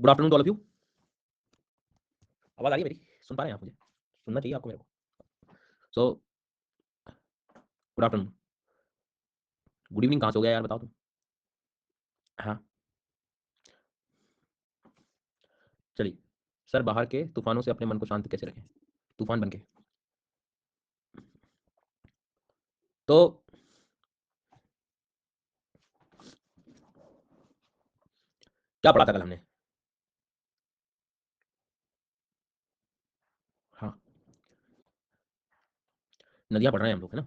Good afternoon to all of you. आवाज आ रही है मेरी? सुन पा रहे हैं आप मुझे? सुनना चाहिए आपको मेरे को। So good afternoon, good evening कहाँ से हो गया यार, बताओ तुम। हाँ चलिए। सर बाहर के तूफानों से अपने मन को शांत कैसे रखें, तूफान बन के। तो क्या पढ़ा था कल हमने? हाँ, नदियाँ पढ़ रहे हैं हम लोग, है ना।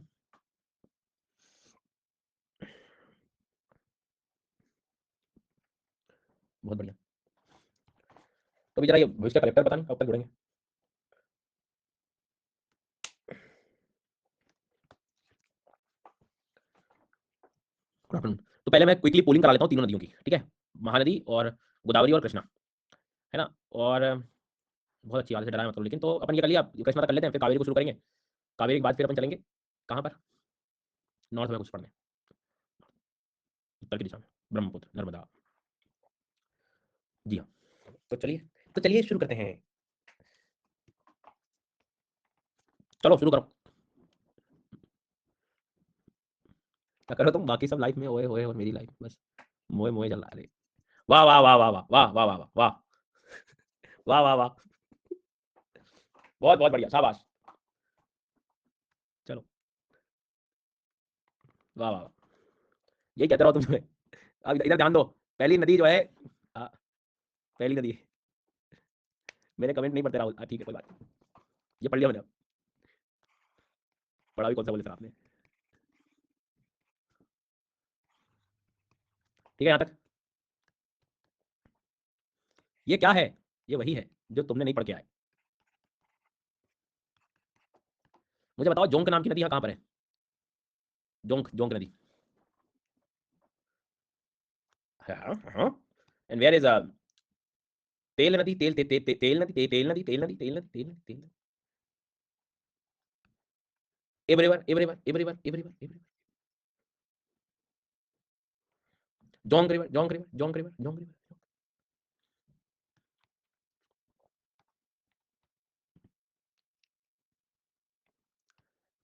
बहुत बढ़िया। तो अभी जरा ये भविष्य का कलेक्टर पता नहीं कब तक जुड़ेंगे। Good afternoon. तो पहले मैं क्विकली पोलिंग करा लेता हूँ तीनों नदियों की, ठीक है। महानदी और गोदावरी और कृष्णा, है ना। और बहुत अच्छी बात से डराया मतलब, लेकिन तो अपन ये कर लिया, कृष्णा तक कर लेते हैं, फिर कावेरी को शुरू करेंगे। कावेरी के बाद फिर अपन चलेंगे कहाँ पर? नॉर्थ में कुछ पढ़ने, उत्तर की दिशा में, ब्रह्मपुत्र नर्मदा। जी हाँ। तो चलिए शुरू करते हैं। चलो शुरू करो। क्या करो तुम, बाकी सब लाइफ में ओए होए और मेरी लाइफ बस मोए मोए चल रहा है। वाह वाह वाह वाह वाह वाह वाह वाह वाह वाह वाह वाह, बहुत बहुत बढ़िया, शाबाश। चलो, वाह वाह वाह। यही कहते रहो तुम जो है। अब इधर ध्यान दो। पहली नदी जो है, हाँ, पहली नदी। मेरे कमेंट नहीं पढ़ते राहुल, ठीक है कोई बात नहीं। ये पढ़ लिया मैंने अब। पढ़ा भी कौन सा बोले सर आपने? ठीक है यहाँ तक। ये क्या है? ये वही है जो तुमने नहीं पढ़ के आए। मुझे बताओ, जोंक नाम की नदी यहाँ कहाँ पर है? जोंक, जोंक नदी। हाँ हाँ। एंड वेयर इज तेल नदी, तेल तेल तेल तेल नदी, तेल नदी, तेल नदी, तेल नदी, तेल नदी, तेल नदी। एब रिवर, एब रिवर, एब रिवर, एब रिवर, एब रिवर। जोंक रिवर, जोंक रिवर, जोंक रिवर, जोंक river.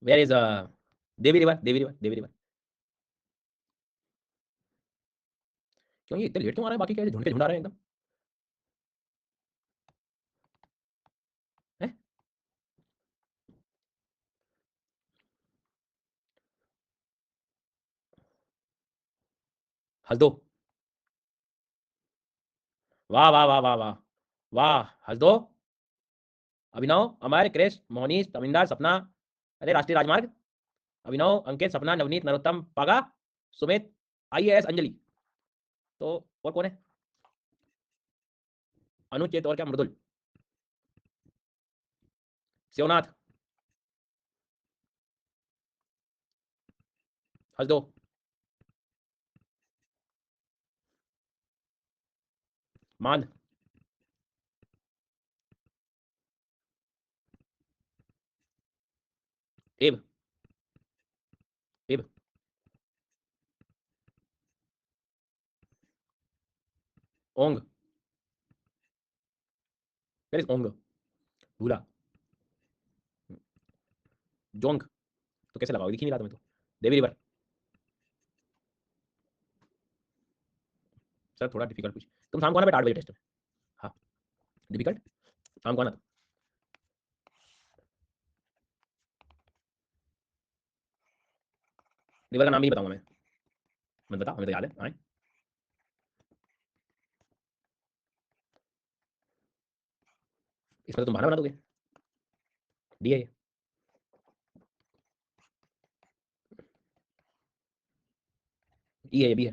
Where is Devi river, Devi river, Devi river. क्यों ये इतने लेट क्यों आ रहा है? बाकी क्या झुंड के झुंड आ रहे हैं एकदम। हैं? हंस दो। वाह वाह वाह वाह वाह वाह, हंस दो। अभिनव, अमर, क्रिश, मोहनीश, तमिंदर, सपना। अरे राष्ट्रीय राजमार्ग। अभिनव, अंकित, सपना, नवनीत, नरोत्तम, पागा, सुमित, आईएएस, अंजलि। तो और कौन है? अनुचेत और क्या, मृदुल, शिवनाथ। हंस दो। मान, एब, एब, ओंग। वेयर इज ओंग? भूला। जोंग तो कैसे लगाओ, दिख ही नहीं रहा तुम्हें तो। देवी रिवर। सर थोड़ा डिफिकल्ट पूछ। तुम शाम को आना बेटा 8 बजे टेस्ट में। हाँ, डिफिकल्ट। शाम को आना। रिवर का नाम ही बताऊंगा मैं बता, हमें तो याद है। आए, इसमें तो तुम बहाना बना दोगे। डी है ये। ई है, ये बी है।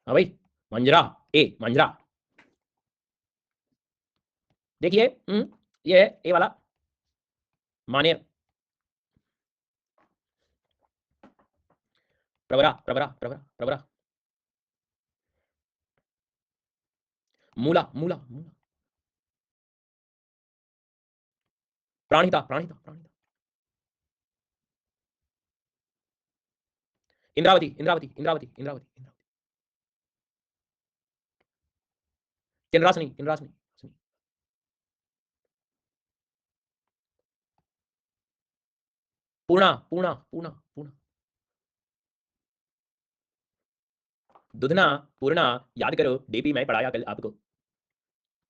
हाँ भाई, मंजरा। ए मंजरा। देखिए, ये है ए वाला, मानेर। प्रवरा, प्रवरा, प्रवरा, प्रवरा। मूला, मूला, मूला। प्राणिता, प्राणिता, प्राणिता। इंद्रावती इंद्रावती इंद्रावती इंद्रावती इंद्रावती किन्रासनी किन्रासनी पूर्णा पूर्णा पूर्णा पूर्णा दुधना पूर्णा याद करो डीपी में पढ़ाया कल आपको।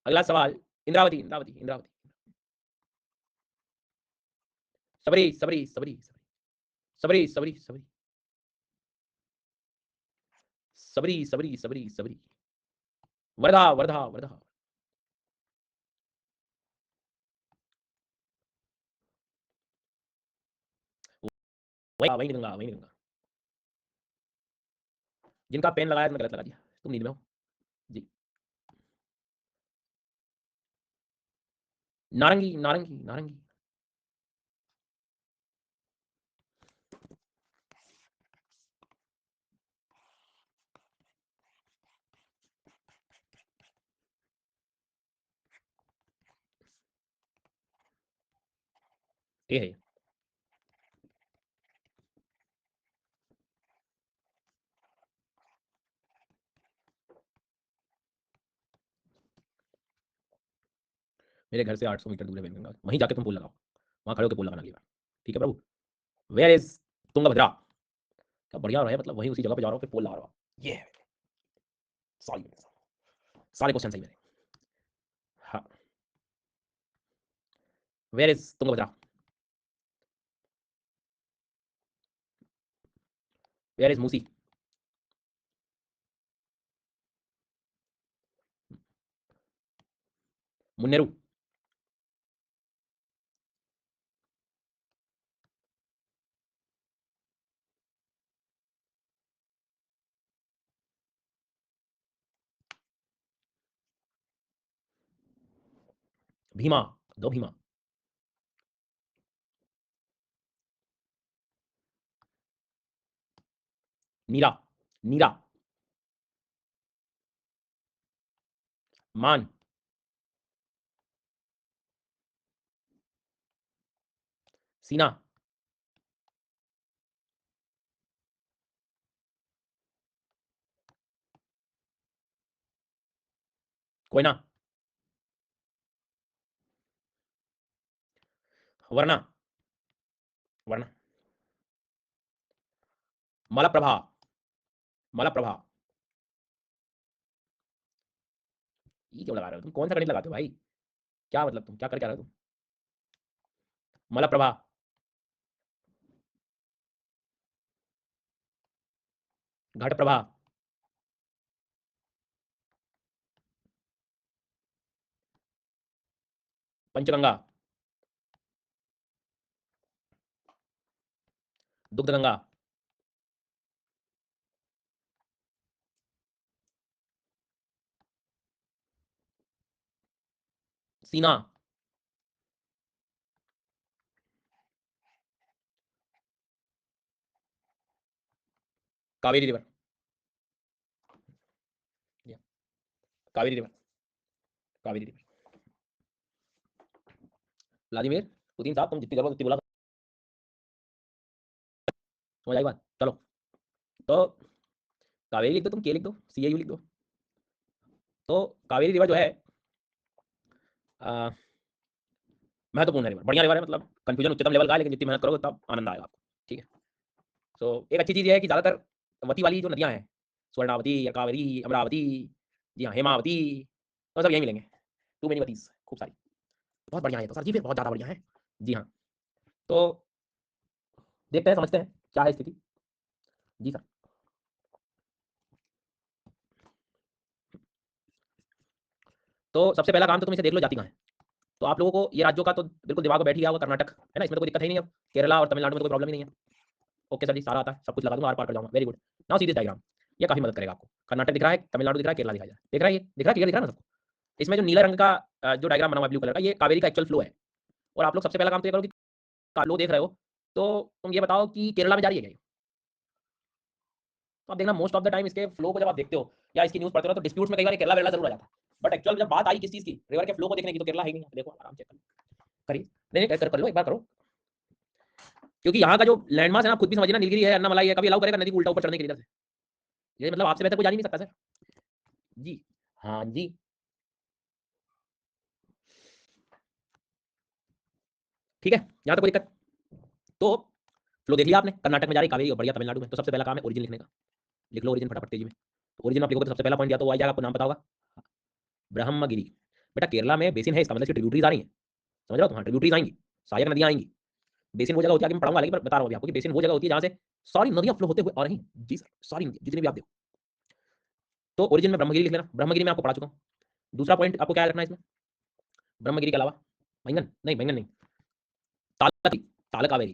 अगला सवाल इंद्रावती इंद्रावती इंद्रावती सबरी सबरी सबरी सबरी सबरी सबरी सबरी सबरी सबरी सबरी वर्धा वर्धा वर्धा वही नहीं दूंगा वही नहीं दूंगा। जिनका पेन लगाया मैं गलत लगा दिया, तुम नींद में हो जी। नारंगी नारंगी नारंगी ये है। मेरे घर से 800 मीटर दूर है वेलगंगा, वहीं जाके तुम पोल लगाओ, वहां खड़े होकर पोल लगाना अगली बार, ठीक है प्रभु। वेयर इज तुंगभद्रा, क्या बढ़िया रहा है, मतलब वहीं उसी जगह पे जा रहा हूँ फिर पोल लगा रहा हूँ। ये है सारी सारे क्वेश्चन सही मेरे। हाँ where is Tungabhadra, where is Musi, Munneru, Bhima, दो भीमा, नीरा, नीरा, मान, सीना, कोयना, वरना, वरना, मलप्रभा, मलप्रभा, ये क्यों लगा रहे हो तुम, कौन सा गणित लगाते हो भाई, क्या मतलब तुम क्या कर क्या रहे हो तुम। मलप्रभा, घटप्रभा, पंचगंगा, दुग्धगंगा, सीना, Kaveri river, Kaveri river, Kaveri river. Vladimir Putin साहब तुम जितनी जरूरत उतनी बोला, समझ आई बात, चलो। तो कावेरी लिख दो, तुम के लिख दो, सी यू लिख दो। तो कावेरी रिवर जो है महत्वपूर्ण रिवर, बढ़िया रिवर है, मतलब कंफ्यूजन उच्चतम लेवल का है, लेकिन जितनी मेहनत करोगे तब आनंद आएगा आपको, ठीक है। तो एक अच्छी चीज़ ये है कि ज़्यादातर वती वाली जो नदियाँ हैं, स्वर्णावती या कावेरी अमरावती, जी हाँ हेमावती, तो सब यहीं मिलेंगे, टू मेनी वतीस, खूब सारी, बहुत बढ़िया है तो सर जी, फिर बहुत ज़्यादा बढ़िया है। जी हाँ, तो देखते हैं समझते हैं क्या है स्थिति। जी सर। तो सबसे पहला काम तो तुम इसे देख लो जाति कहाँ है। तो आप लोगों को ये राज्यों का तो बिल्कुल दिमाग में बैठ ही गया होगा, कर्नाटक है ना, इसमें तो कोई दिक्कत है नहीं, अब केरला और तमिलनाडु में तो कोई प्रॉब्लम ही नहीं है। ओके सर जी, सारा आता है, सब कुछ लगा दूंगा, आर पार कर जाऊंगा, very good. Now see this diagram, ये काफी मदद करेगा आपको। कर्नाटक दिख रहा है, तमिलनाडु दिख रहा है, केरला दिखाई दिख रहा है, ये दिख रहा है, क्लियर दिख रहा है ना सबको। इसमें जो नीला रंग का जो डायग्राम बना हुआ है ब्लू कलर का, ये कावेरी का एक्चुअल फ्लो है। और आप लोग सबसे पहला काम तो ये करो कि फ्लो देख रहे हो, तो तुम ये बताओ कि केरला में जा रही है क्या ये? तो आप देखना मोस्ट ऑफ द टाइम इसके फ्लो को जब आप देखते हो या इसकी न्यूज़ पढ़ते हो तो डिस्प्यूट्स में कई बार केरला वेरला जरूर आ जाता है। बट एक्चुअल जब बात आई किस चीज़ की, रिवर के फ्लो को देखने की, तो केरला है ही नहीं। देखो आराम से करिए, नहीं कर लो, एक बार करो। क्योंकि यहाँ का जो लैंडमार्क है ना, खुद भी समझिए ना, नीलगिरी है, अन्नामलाई है, कभी अलाउ करेगा नदी को उल्टा ऊपर चढ़ने के लिए इधर से? ये मतलब आपसे बेहतर कोई जा ही नहीं सकता सर। जी हाँ जी, ठीक है, यहाँ तो कोई दिक्कत। तो फ्लो देख लिया आपने, कर्नाटक में जा रही कावेरी और बढ़िया तमिलनाडु में। तो सबसे पहला काम है ओरिजिन लिखने का। लिख लो ओरिजिन फटाफट तेजी में। तो ओरिजिन आप लिखोगे तो सबसे पहला पॉइंट दिया तो वो आ जाएगा, आपको नाम पता होगा, ब्रह्मगिरी। बेटा केरला में बेसिन है, इसका मतलब ट्रिब्यूटरीज आ रही है, समझ रहे हो? तो हाँ, ट्रिब्यूटरीज आएंगी, सहायक नदियां आएंगी। बेसिन वो जगह होती है, आगे मैं पढ़ाऊंगा, लेकिन बता रहा हूँ अभी आपको कि बेसिन वो जगह होती है जहाँ से सारी नदियां फ्लो होते हुए आ रही हैं। जी सर, सारी नदियां जितनी भी आप देखो। तो ओरिजिन में ब्रह्मगिरी लिख लेना, ब्रह्मगिरी में आपको पढ़ा चुका हूँ। दूसरा पॉइंट आपको क्या रखना है इसमें, ब्रह्मगिरी के अलावा बैंगन नहीं, तालकावेरी, तालकावेरी,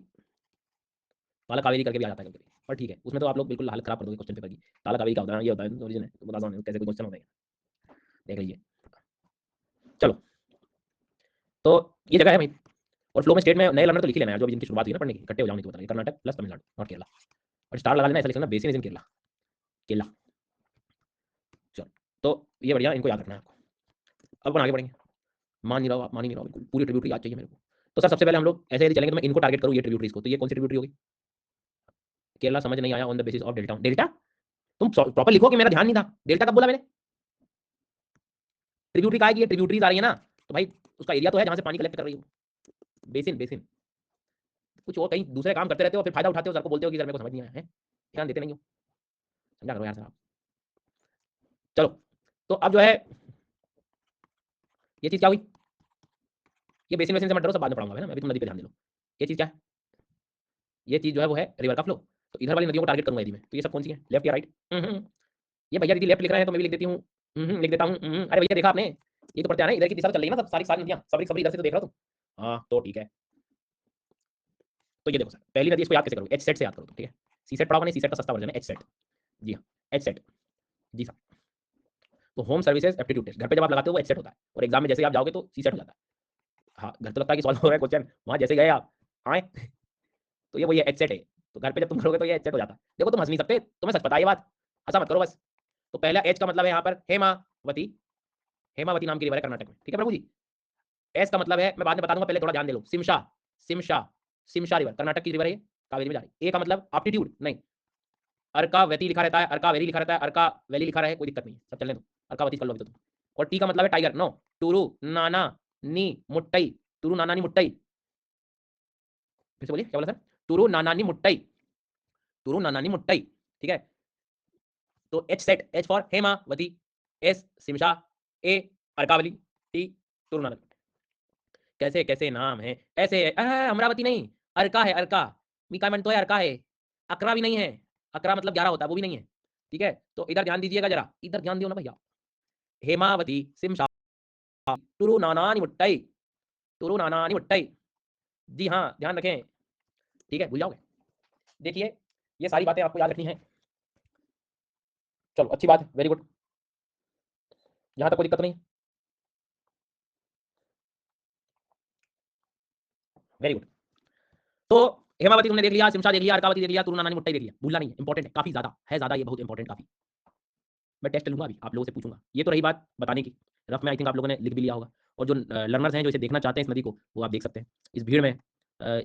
तालकावेरी करके भी आ जाता है कभी, पर ठीक है, उसमें तो आप लोग बिल्कुल हालत खराब कर दोगे क्वेश्चन पेपर की। तालकावेरी का होता है, ये होता है ओरिजिन है, तो बता दो कैसे कोई क्वेश्चन होता है, देख लीजिए। चलो, तो ये जगह है भाई। और फ्लो में स्टेट में नए लर्नर तो लिख ही लेना है, जो अभी जिनकी शुरुआत हुई ना पढ़ने की, इकट्ठे हो जाओ, नहीं तो बता रही, कर्नाटक प्लस तमिलनाडु और केरला। और स्टार लगा लेना, ऐसा लिखना basin is in Kerala, Kerala. चलो, तो ये बढ़िया, इनको याद रखना है आपको। अब अपन आगे बढ़ेंगे। मान नहीं रहा, आप मान ही नहीं रहा, बिल्कुल पूरी ट्रिब्यूटरी याद चाहिए मेरे को। तो सर सबसे पहले हम लोग ऐसे यदि चलेंगे तो मैं इनको टारगेट करूँ, ये ट्रिब्यूटरीज को, तो ये कौन सी ट्रिब्यूटरी होगी? केरला समझ नहीं आया, on the basis of delta. Delta तुम प्रॉपर लिखो कि मेरा ध्यान नहीं था, डेल्टा कब बोला मैंने? ट्रिब्यूटरी का है कि ये ट्रिब्यूटरीज आ रही है ना, तो भाई उसका एरिया तो है जहां से पानी कलेक्ट कर रही हो। Basin, basin. कुछ और कहीं दूसरे काम करते रहते हो, फिर फायदा उठाते हो, सर को बोलते हो कि सर मेरे को समझ नहीं आया है, ध्यान देते नहीं हो, समझा करो यार सर आप। चलो, तो अब जो है ये चीज क्या हुई, ये बेसिन वेसिन से मत डरो, सब बाद में पढ़ाऊंगा, है ना, अभी तुम नदी पे ध्यान दे लो। ये चीज क्या है, ये चीज जो है वो है रिवर का फ्लो। तो इधर वाली नदियों को टारगेट करूंगा यदि मैं, तो ये सब कौन सी है, लेफ्ट या राइट? ये भैया दीदी लेफ्ट लिख रहे हैं तो मैं भी लिख देती हूँ, लिख देता हूँ। अरे भैया देखा आपने, ये तो पढ़ते आ रहे हैं, इधर की दिशा तो चल रही है ना, सब सारी सारी नदियां, सबरी सबरी इधर से तो देख रहा तुम। हाँ तो ठीक है। तो ये देखो सर, पहली नदी इसको याद कैसे करोगे, एच सेट से याद करो तुम, ठीक है। सी सेट पढ़ा नहीं, सी सेट का सस्ता वर्जन है एच सेट। जी हाँ, एच सेट। जी सर। तो होम सर्विसेज एप्टीट्यूड टेस्ट घर पे जब आप लगाते हो वो एच सेट होता है, और एग्जाम में जैसे आप जाओगे तो सी सेट हो जाता है। हाँ, घर तो लगता है कि सॉल्व हो रहा है क्वेश्चन, वहाँ जैसे गए आप आए तो ये वही एच सेट है। तो घर पे जब तुम करोगे तो ये एच सेट हो जाता है। देखो तुम हंस नहीं सकते, तुम्हें सच पता है ये बात, हंसा मत करो बस। तो पहला एच का मतलब है यहाँ पर हेमावती, हेमावती नाम की रिवर है कर्नाटक में, ठीक है प्रभु जी। एस का मतलब है, मैं बाद में बता दूंगा, पहले थोड़ा ध्यान दे लो, सिमशा, सिमशा, सिमशा रिवर कर्नाटक की रिवर है, कावेरी में जा रही है। ए का मतलब एप्टीट्यूड नहीं, अर्कावती लिखा रहता है, अर्कावेरी लिखा रहता है, अर्का वैली लिखा रहे, कोई दिक्कत नहीं, सब चलने दो, अर्कावती कर लो अभी तो तुम। और टी का मतलब है टाइगर, नो, टूरू नाना नी मुट्टई, टूरू नाना नी मुट्टई, फिर से बोलिए क्या बोला सर? टूरू नाना नी मुट्टई, टूरू नाना नी मुट्टई, ठीक है। तो H set, H for Hemavathi, S Shimsha, A Arkavathi, T टूरू नाना। कैसे कैसे नाम है ऐसे है, अमरावती नहीं, अर्का है, अर्का। मी काय म्हणतोय अर्का है, अकरा भी नहीं है, अकरा मतलब 11 होता है, वो भी नहीं है, ठीक है। तो इधर ध्यान दीजिएगा जरा, इधर ध्यान दियो ना भैया। हेमावती, सिमशा, तुरु नानानी मुट्टई, तुरु नानानी मुट्टई। जी हाँ, ध्यान रखें, ठीक है, भूल जाओगे। देखिए, ये सारी बातें आपको याद रखनी है। चलो अच्छी बात है, वेरी गुड, यहाँ तक कोई दिक्कत नहीं, वेरी गुड। तो हेमावती तुमने देख लिया, सिमशा देख लिया, अर्कावती देख लिया, तुरु नानानी मुट्टई देख लिया, भूलना नहीं, इंपॉर्टेंट है, काफी ज्यादा है, ज्यादा ये बहुत इंपॉर्टेंट काफी। मैं टेस्ट लूंगा अभी, आप लोगों से पूछूंगा। ये तो रही बात बताने की, रफ में आई थिंक आप लोगों ने लिख भी लिया होगा। और जो लर्नर्स हैं जो इसे देखना चाहते हैं इस नदी को, वो आप देख सकते हैं इस भीड़ में।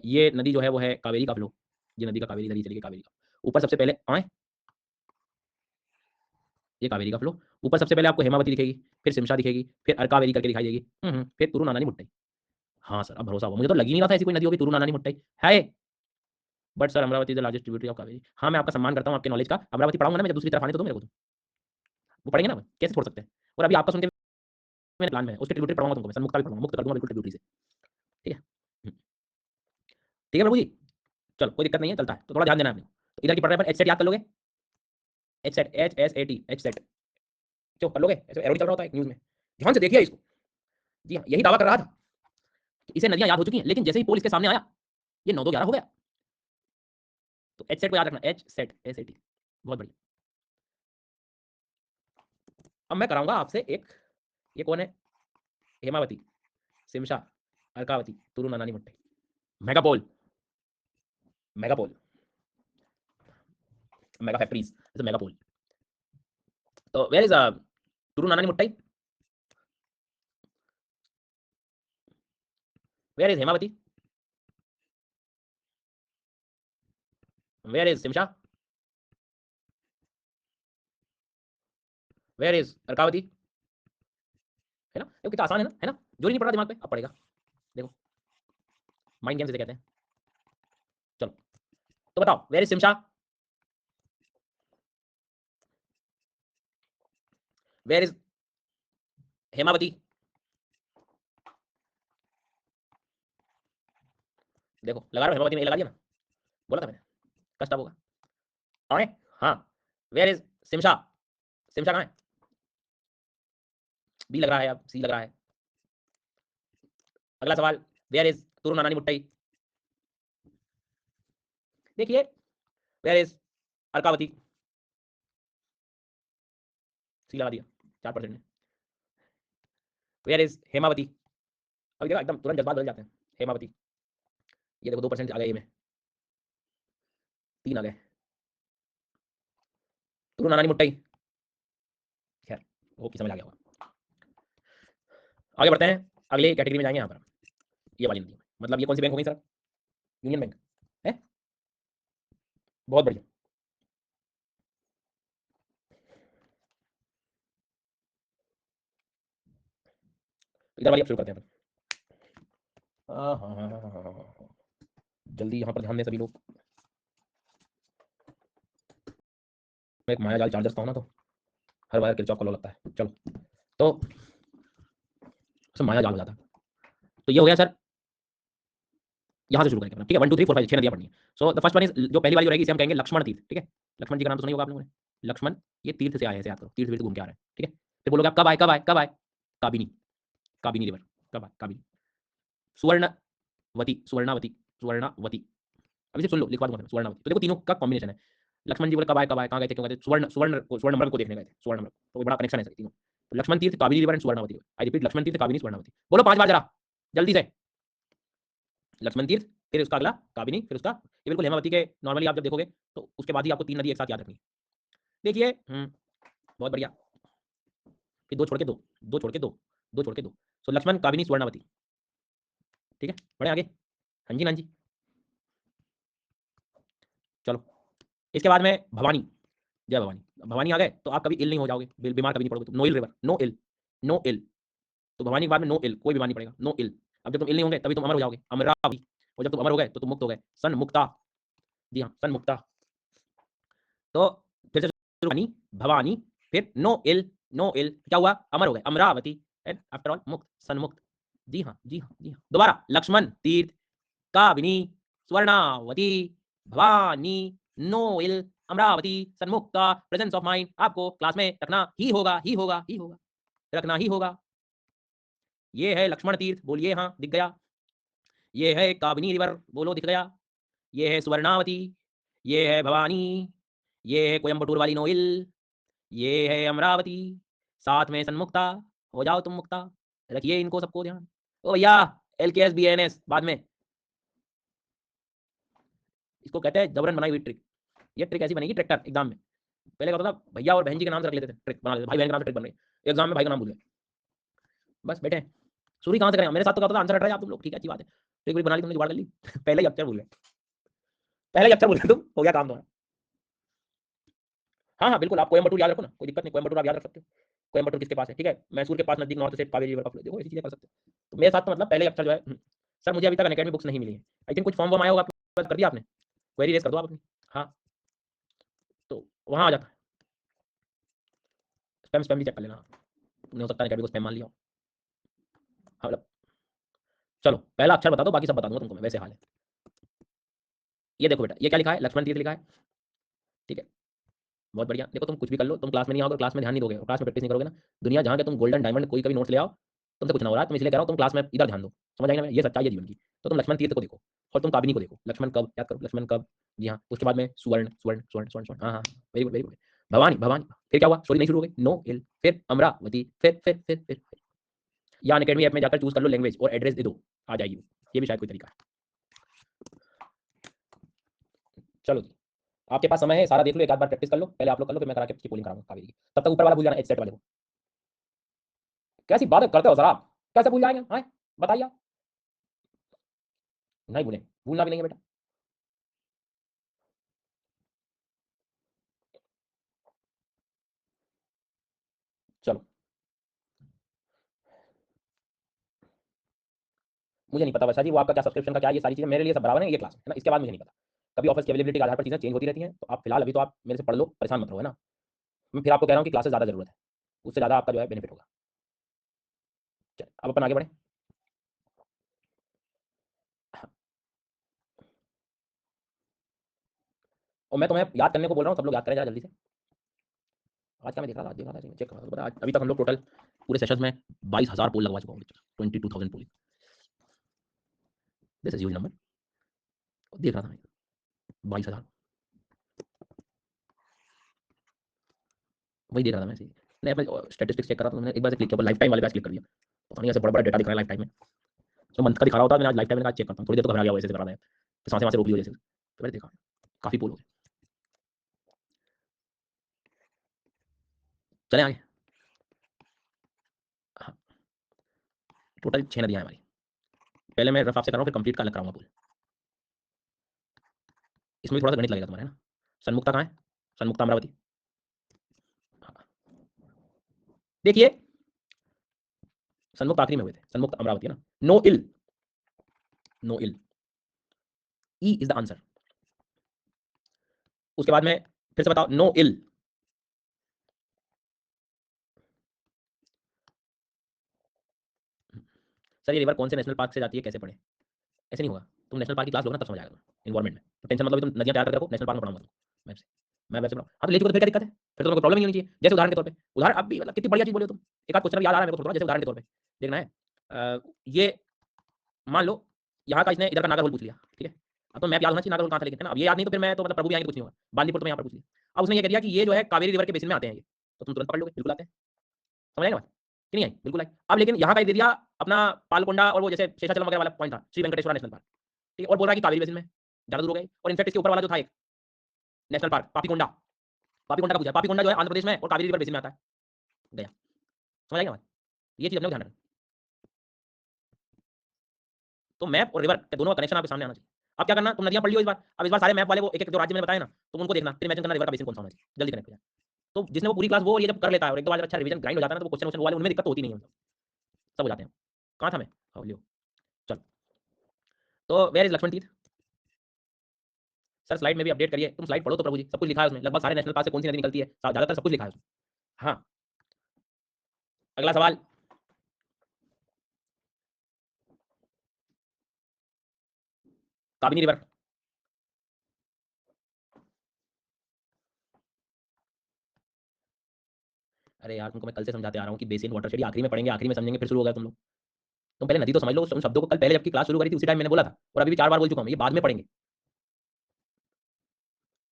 ये नदी जो है वो है कावेरी का फ्लो, ये नदी का कावेरी नदी चलिए कावेरी का। ऊपर सबसे पहले आए, ये कावेरी का फ्लो। ऊपर सबसे पहले आपको हेमावती दिखेगी, फिर सिमशा दिखेगी, फिर अर्कावेरी करके दिखाई देगी, फिर तुरु नानानी मुट्टई। हाँ सर, अब भरोसा हुआ, मुझे तो लग ही नहीं रहा था ऐसी कोई नदी होगी तुरु नानानी मुट्टई है। But sir Amravati is the largest tributary of Kaveri. हाँ, मैं आपका सम्मान करता हूँ आपके नॉलेज का, अमरावती पढ़ाऊंगा ना मैं, जब दूसरी तरफ आने तो दो मेरे को तो, वो पढ़ेंगे ना, कैसे छोड़ सकते हैं। और अभी आपका सुन के मेरे प्लान में है, उसके ट्रिब्यूटरी पढ़ाऊंगा तुमको मैं, सनमुख का भी पढ़ाऊंगा, मुक्त कर दूंगा बिल्कुल ट्रिब्यूटरी से, ठीक है। ठीक है प्रभु जी, चलो कोई दिक्कत नहीं है, चलता है, तो थोड़ा ध्यान देना है आपने। तो इधर की पढ़ रहे हैं, एच सेट याद कर लोगे, H set, H S A T, H set, क्यों कर लोगे, ऐसे एरोडी चल रहा होता है न्यूज में, ध्यान से देखिए इसको। जी हाँ, यही दावा कर रहा था कि इसे नदियां याद हो चुकी हैं, लेकिन जैसे ही पोल इसके सामने आया, ये 9-2-11 हो गया। तो एच सेट को याद रखना, H set, S A T, बहुत बढ़िया। अब मैं कराऊंगा आपसे एक, ये कौन है, हेमावती, सिमशा, अर्कावती, तुरु नानानी मुट्टे, मेगापोल, मेगापोल, मेगा फैक्ट्रीज, मेगापोल। तो वेयर इज तुरु नानानी मुट्टाई, where is Hemavathi, where is Shimsha, where is Arkavathi, है ना? देखो कितना आसान है ना? जोर ही नहीं पड़ रहा दिमाग पे, अब पड़ेगा। देखो माइंड गेम से कहते हैं। चलो तो बताओ where is Shimsha, where is Hemavathi. देखो लगा रहा हूं, हेमावती में लगा दिया ना, बोला था मैंने, कष्ट होगा। आए हाँ, वेयर इज सिमशा, सिमशा कहाँ है? बी लग रहा है, अब सी लग रहा है। अगला सवाल, वेयर इज तुरु नानी मुट्टई। देखिए वेयर इज अर्कावती, सी लगा दिया 4% ने। वेयर इज हेमावती, अभी देखो एकदम तुरंत जज्बात बदल जाते हैं। हेमावती, ये देखो 2% आ गए, ए में 3 आ गए। तुरु नानी मुट्टई, खैर वो समझ आ गया होगा। आगे बढ़ते हैं, अगले कैटेगरी में जाएंगे। यहाँ पर ये वाली नदी, मतलब ये कौन सी बैंक हो गई सर? यूनियन बैंक है, बहुत बढ़िया। इधर वाली अब शुरू करते हैं अपन। हाँ हाँ हाँ हाँ हाँ हाँ हाँ। जल्दी यहाँ पर ध्यान दें सभी लोग। मैं एक माया जाल चार्ज करता हूँ ना, तो हर बार किरचॉफ का लॉ लगता है। चलो तो माया जाल हो जाता है। तो ये हो गया सर, यहाँ से शुरू करेंगे अपना, ठीक है? 1 2 3 4 5 6 नदियाँ पढ़नी है। So the first one is, जो पहली वाली रहेगी इसे हम कहेंगे लक्ष्मण तीर्थ, ठीक है? लक्ष्मण जी का नाम तो सुना ही होगा आपने। लक्ष्मण, ये तीर्थ से आए हैं, ऐसे याद करो, तीर्थ घूम के आ रहे हैं, ठीक है? फिर बोलोगे आप कब आए, कब आए, कब आए? काबिनी, काबिनी रिवर, कब आए काबिनी। सुवर्णवती, सुवर्णावती, सुवर्णावती, अभी से सुन लो, लिखवा दूंगा सुवर्णावती। तो देखो तीनों का कॉम्बिनेशन है। लक्ष्मण जी बोले कब आए, कब आए, कहाँ गए थे, क्यों गए थे? स्वर्ण, स्वर्ण स्वर्ण मृग को देखने गए थे, स्वर्ण मृग, तो बड़ा कनेक्शन है तीनों। तो Lakshmana Tirtha, Kabini river and Suvarnavathi. I repeat, Lakshmana Tirtha, Kabini, सुवर्णावती। बोलो 5 बार जरा जल्दी से। लक्ष्मण तीर्थ, फिर उसका अगला काबिनी, फिर उसका ये बिल्कुल हेमावती के। नॉर्मली आप जब देखोगे तो उसके बाद ही आपको 3 नदी एक साथ याद रखनी। देखिए बहुत बढ़िया। फिर 2 छोड़ के 2, 2 छोड़ के 2, 2 छोड़ के 2। सो लक्ष्मण, काबिनी, सुवर्णावती, ठीक है? बढ़े आगे। हाँ जी, हाँ जी। चलो इसके बाद में भवानी, जय भवानी। भवानी आ गए तो आप कभी इल नहीं हो जाओगे, बीमार कभी नहीं पड़ोगे। तो नो इल रिवर, नो इल, नो इल। तो भवानी के बाद में नो इल, कोई बीमार नहीं पड़ेगा, नो इल। अब जब तुम इल नहीं होंगे तभी तुम अमर हो जाओगे, अमरावती। और जब तुम अमर हो गए तो तुम मुक्त हो गए, सन मुक्ता। जी हाँ, सन मुक्ता। तो फिर से भवानी, भवानी, फिर नो इल, नो इल, क्या हुआ? अमर हो गए, अमरावती। एंड आफ्टर ऑल मुक्त, सन मुक्त। जी हाँ, जी हाँ, जी हाँ। दोबारा, लक्ष्मण तीर्थ, काबिनी, स्वर्णावती, भवानी, नोइल, अमरावती, सन्मुक्ता। प्रेजेंस ऑफ माइंड आपको क्लास में रखना ही होगा, ही होगा, ही होगा, रखना ही होगा। ये है लक्ष्मण तीर्थ, बोलिए हाँ, दिख गया। ये है काबिनी रिवर, बोलो दिख गया। ये है स्वर्णावती, ये है भवानी, ये है कोयम्बटूर वाली नोइल, ये है अमरावती, साथ में सन्मुक्ता। हो जाओ तुम मुक्ता। रखिए इनको सबको ध्यान। ओ भैया, LKS BNS बाद में, इसको कहते हैं जबरन बनाई हुई ट्रिक। ये ट्रिक ऐसी बनेगी ट्रैक्टर एग्जाम में। पहले क्या होता था, भैया और बहन जी के नाम से रख लेते थे, ट्रिक बना लेते, भाई बहन के नाम से ट्रिक बन रही है, एग्जाम में भाई का नाम भूल गए, बस बैठे हैं। शुरू कहाँ से करें? मेरे साथ तो क्या होता था, आंसर हट रहा है आप तुम लोग, ठीक है अच्छी बात है, ट्रिक बना ली तुमने, जुगाड़ कर ली पहले ही अक्षर भूल गए, पहले ही अक्षर भूल गए तुम, हो गया काम तुम्हारा। हाँ हाँ बिल्कुल, आप कोयम्बटूर याद रखो ना, कोई दिक्कत नहीं, कोयम्बटूर आप याद रख सकते हो। कोयम्बटूर किसके पास है, ठीक है? मैसूर के पास नजदीक, नॉर्थ से कावेरी रिवर का फ्लो, देखो ऐसी चीजें कर सकते हो। तो मेरे साथ तो मतलब पहले अक्षर जो है सर मुझे अभी तक अनअकैडमी बुक्स नहीं मिली है। आई थिंक कुछ फॉर्म वॉर्म आया होगा आपके पास, कर दिया आपने? क्वेरी रेस कर दो आप अपनी। हाँ, तो वहाँ आ जाता है। स्पैम स्पैम भी चेक कर लेना, तुमने हो सकता है अनअकैडमी को स्पैम मान लिया हो। हाँ मतलब, चलो पहला अक्षर बता दो, बाकी सब बता दूंगा तुमको मैं, वैसे हाल है। ये देखो बेटा, ये क्या लिखा है? लक्ष्मण तीर्थ लिखा है, ठीक है? बहुत बढ़िया। देखो तुम कुछ भी कर लो, तुम क्लास में नहीं आओगे, क्लास में ध्यान नहीं दोगे, क्लास में प्रैक्टिस नहीं करोगे ना, दुनिया जहाँ के तुम गोल्डन डायमंड कोई कभी नोट्स ले आओ, तुमसे कुछ ना हो रहा है। तुम इसलिए कह रहा हो तुम क्लास में इधर ध्यान दो, समझ आई ना? ये सच्चाई है जीवन की। तो तुम लक्ष्मण तीर्थ को देखो और तुम काबिनी को देखो। लक्ष्मण कब, याद करो, लक्ष्मण कब। जी हाँ, उसके बाद में सुवर्ण, स्वर्ण, स्वर्ण, स्वर्ण, स्वर्ण, हाँ हाँ, very good, very good. Bhavani, Bhavani, फिर क्या हुआ? स्टोरी नहीं शुरू हो गई, नो इल, फिर अमरावती, फिर या अनअकैडमी ऐप में जाकर चूज कर लो लैंग्वेज और एड्रेस दे दो, आ जाएगी वो। ये भी शायद कोई तरीका है। चलो जी, आपके पास समय है, सारा देख लो, एक आध बार प्रैक्टिस कर लो, पहले आप लोग कर लो, फिर मैं करा के आपकी पोलिंग कराऊंगा कावेरी की। तब तक ऊपर वाला भूल जाना, एच सेट वाले को। कैसी बातें करते हो सर आप, कैसे भूल जाएंगे? हाँ बताइए आप। नहीं भूलें, भूलना भी नहीं है बेटा। मुझे नहीं पता वैसा जी, वो आपका क्या सब्सक्रिप्शन का क्या, ये सारी चीज़ें मेरे लिए सब बराबर है, ये क्लास है ना, इसके बाद मुझे नहीं पता। कभी ऑफिस की अवेलेबिलिटी के आधार पर चीज़ें चेंज होती रहती हैं, तो आप फिलहाल अभी तो आप मेरे से पढ़ लो, परेशान मत रहो, है ना। मैं फिर आपको कह रहा हूँ कि क्लासेस ज़्यादा ज़रूरत है, उससे ज़्यादा आपका जो है बेनिफिट होगा। चलिए अब अपन आगे बढ़ें। हाँ, और मैं तुम्हें याद करने को बोल रहा हूँ, सब लोग याद करें जरा जल्दी से। आज क्या मैं देख रहा था चेक कर रहा था, अभी तक हम लोग टोटल पूरे सेशंस में 22,000 पोल लगवा चुका हूँ, 22,000 pole. This is huge number. देख रहा था मैं 22,000, वही देख रहा था मैं ऐसे ही। नहीं, अपने स्टैटिस्टिक्स चेक कर रहा था, तो मैंने एक बार से क्लिक किया, लाइफ टाइम वाले पे क्लिक कर दिया। पता नहीं ऐसे बड़ा बड़ा डेटा दिख रहा है लाइफ टाइम में, तो मंथ का दिखा रहा होता है, मैंने आज लाइफ टाइम में चेक करता हूँ, थोड़ी देर तो घबरा गया वैसे से कर रहा था, तो सांसें वासें रोक ली वजह से, तो मैंने देखा काफ़ी पोल हो गए। चले आगे। हाँ, टोटल 6 नदियाँ हैं हमारी। पहले मैं रफ आपसे कर रहा हूँ, फिर कंप्लीट का अलग कराऊंगा पोल। इसमें भी थोड़ा सा गणित लगेगा तुम्हारे, है ना। सनमुक्ता कहाँ है? सनमुक्ता अमरावती। हाँ, देखिए सनमुक्त आखिरी में हुए थे, सनमुक्त अमरावती है ना। नो इल, नो इल, ई इज द आंसर। उसके बाद में फिर से बताओ, नो इल। सर ये रिवर कौन से नेशनल पार्क से जाती है, कैसे पढ़े? ऐसे नहीं होगा, तुम नेशनल पार्क की क्लास लोगे ना तब समझ आएगा तुम्हें इन्वायरमेंट में, तो टेंशन मतलब तुम नदियां तैयार करके रखो, नेशनल पार्क में पढ़ाऊंगा तुम मैप से। मैं वैसे पढ़ाऊँ, हाँ तो ले चुके तो फिर क्या दिक्कत है, फिर तो तुम्हें प्रॉब्लम ही नहीं होनी चाहिए। जैसे उदाहरण के तौर पे, उदाहरण अब भी मतलब कितनी बढ़िया चीज बोले हो तुम। एक आध क्वेश्चन याद आ रहा है मेरे को थोड़ा, जैसे उदाहरण के तौर पे देखना है। ये मान लो यहाँ का इसने इधर का नागरहोल पूछ लिया, ठीक है। अब तो मैप याद होना चाहिए नागरहोल कहाँ था, लेकिन है ना, अब ये याद नहीं तो फिर मैं तो मतलब प्रभु भी आएंगे तो कुछ नहीं होगा, बांदीपुर तो मैं यहाँ पर पूछ लिया। अब उसने ये कह दिया कि ये जो है कावेरी रिवर के बेसिन में आते हैं ये, तो तुम तुरंत पढ़ लोगे, बिल्कुल आते हैं। समझ आएगा बात कि नहीं आई? बिल्कुल आई। अब लेकिन यहाँ का दे दिया अपना पालकोंडा और वो जैसे शेषाचलम वगैरह वाला पॉइंट था, श्री वेंकटेश्वर नेशनल पार्क, ठीक है, और बोल रहा है कि कावेरी बेसिन में, ज़्यादा दूर हो गए। और इनफैक्ट इसके ऊपर वाला जो था एक नेशनल पार्क पापीकोंडा, पापीकोंडा का पूछा, पापीकोंडा जो है आंध्र प्रदेश में और कावेरी रिवर बेसिन में आता है, गया। समझ आएगा बात, ये चीज़ अपने को ध्यान रखना। तो मैप और रिवर के दोनों का कनेक्शन आपके सामने आना चाहिए। अब क्या करना, तुम नदियां पढ़ लियो इस बार, अब इस बार सारे मैप वाले वो एक एक जो राज्य मैंने बताया ना, तुम उनको देखना, फिर इमेजिन करना रिवर का बेसिन कौन सा होना चाहिए, जल्दी कनेक्ट हो जाए। तो जिसने वो पूरी क्लास वो ये जब कर लेता है और एक दो बार अच्छा रिवीजन ग्राइंड हो जाता है ना, तो वो क्वेश्चन क्वेश्चन वाले उनमें दिक्कत तो होती नहीं है, मतलब सब हो जाते हैं। कहाँ था मैं? हाँ लियो। चल, तो वेयर इज लक्ष्मण तीर्थ? सर स्लाइड में भी अपडेट करिए, तुम स्लाइड पढ़ो तो प्रभु जी, सब कुछ लिखा है उसमें, लगभग सारे नेशनल पार्क से कौन सी नदी निकलती है, ज्यादातर सब कुछ लिखा है उसमें। हाँ, अगला सवाल। काबिनी रिवर। अरे यार तुमको मैं कल से समझाते आ रहा हूँ कि बेसिन वाटरशेड आखिरी में पढ़ेंगे, आखिरी में समझेंगे, फिर शुरू होगा तुम लोग। तुम पहले नदी तो समझ लो, उन शब्दों को कल पहले जबकि क्लास शुरू करी थी उसी टाइम मैंने बोला था, और अभी भी 4 बार बोल चुका हूँ, ये बाद में पढ़ेंगे,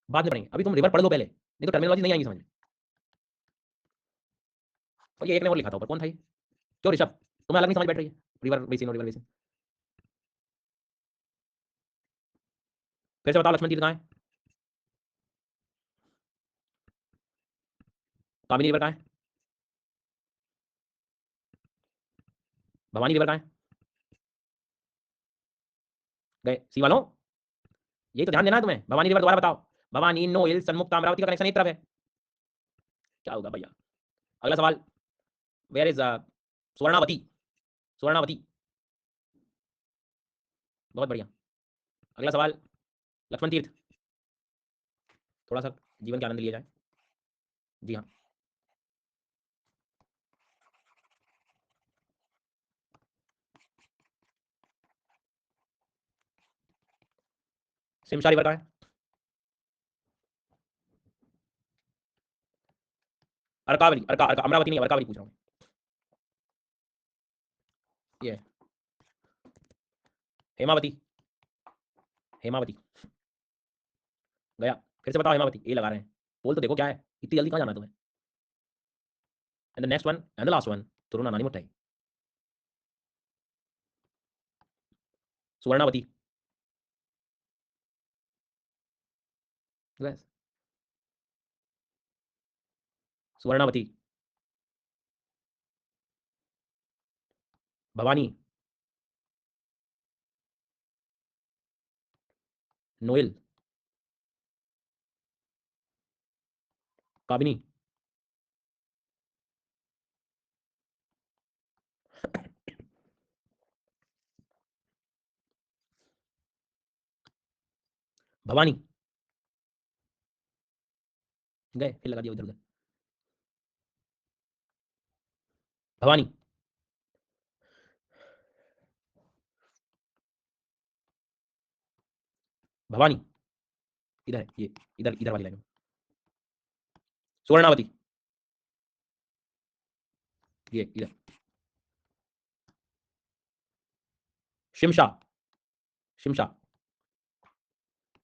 बाद में पढ़ेंगे। अभी तुम रिवर पढ़ लो पहले, नहीं तो टर्मिनोलॉजी नहीं आएगी समझ में। और ये एक ने और लिखा था ऊपर, कौन था ये? क्यों ऋषभ, तुम्हें अलग नहीं समझ बैठ रही है रिवर बेसिन और रिवर बेसिन? फिर से बताओ, लक्ष्मण तीर्थ कहाँ है? कामिनी रिवर कहाँ है? भवानी रिवर कहाँ है? गए सी वालों, यही तो ध्यान देना है तुम्हें। भवानी रिवर दोबारा बताओ। भवानी, नोएल, सन्मुक्त, अमरावती का कनेक्शन एक तरफ है, क्या होगा भैया? अगला सवाल, वेयर इज स्वर्णावती? स्वर्णावती, बहुत बढ़िया। अगला सवाल, लक्ष्मण तीर्थ, थोड़ा सा जीवन के आनंद लिया जाए। जी हाँ, सिमशा रिवर कहाँ है? अर्कावली, अर्का अर्का अमरावती नहीं, अर्कावली पूछ रहा हूँ। ये हेमावती, हेमावती गया। फिर से बताओ हेमावती, ये लगा रहे हैं, बोल तो देखो क्या है, इतनी जल्दी कहाँ जाना है तुम्हें? And the next one and the last one, तुरुना नानी मुट्टाई, सुवर्णावती। बस, सुवर्णावती, भवानी, नोएल, काबिनी, भवानी गए, फिर लगा दिया उधर उधर। भवानी, भवानी इधर है ये, इधर इधर वाली लाइन में। सुवर्णावती, ये इधर। शिमशा, शिमशा,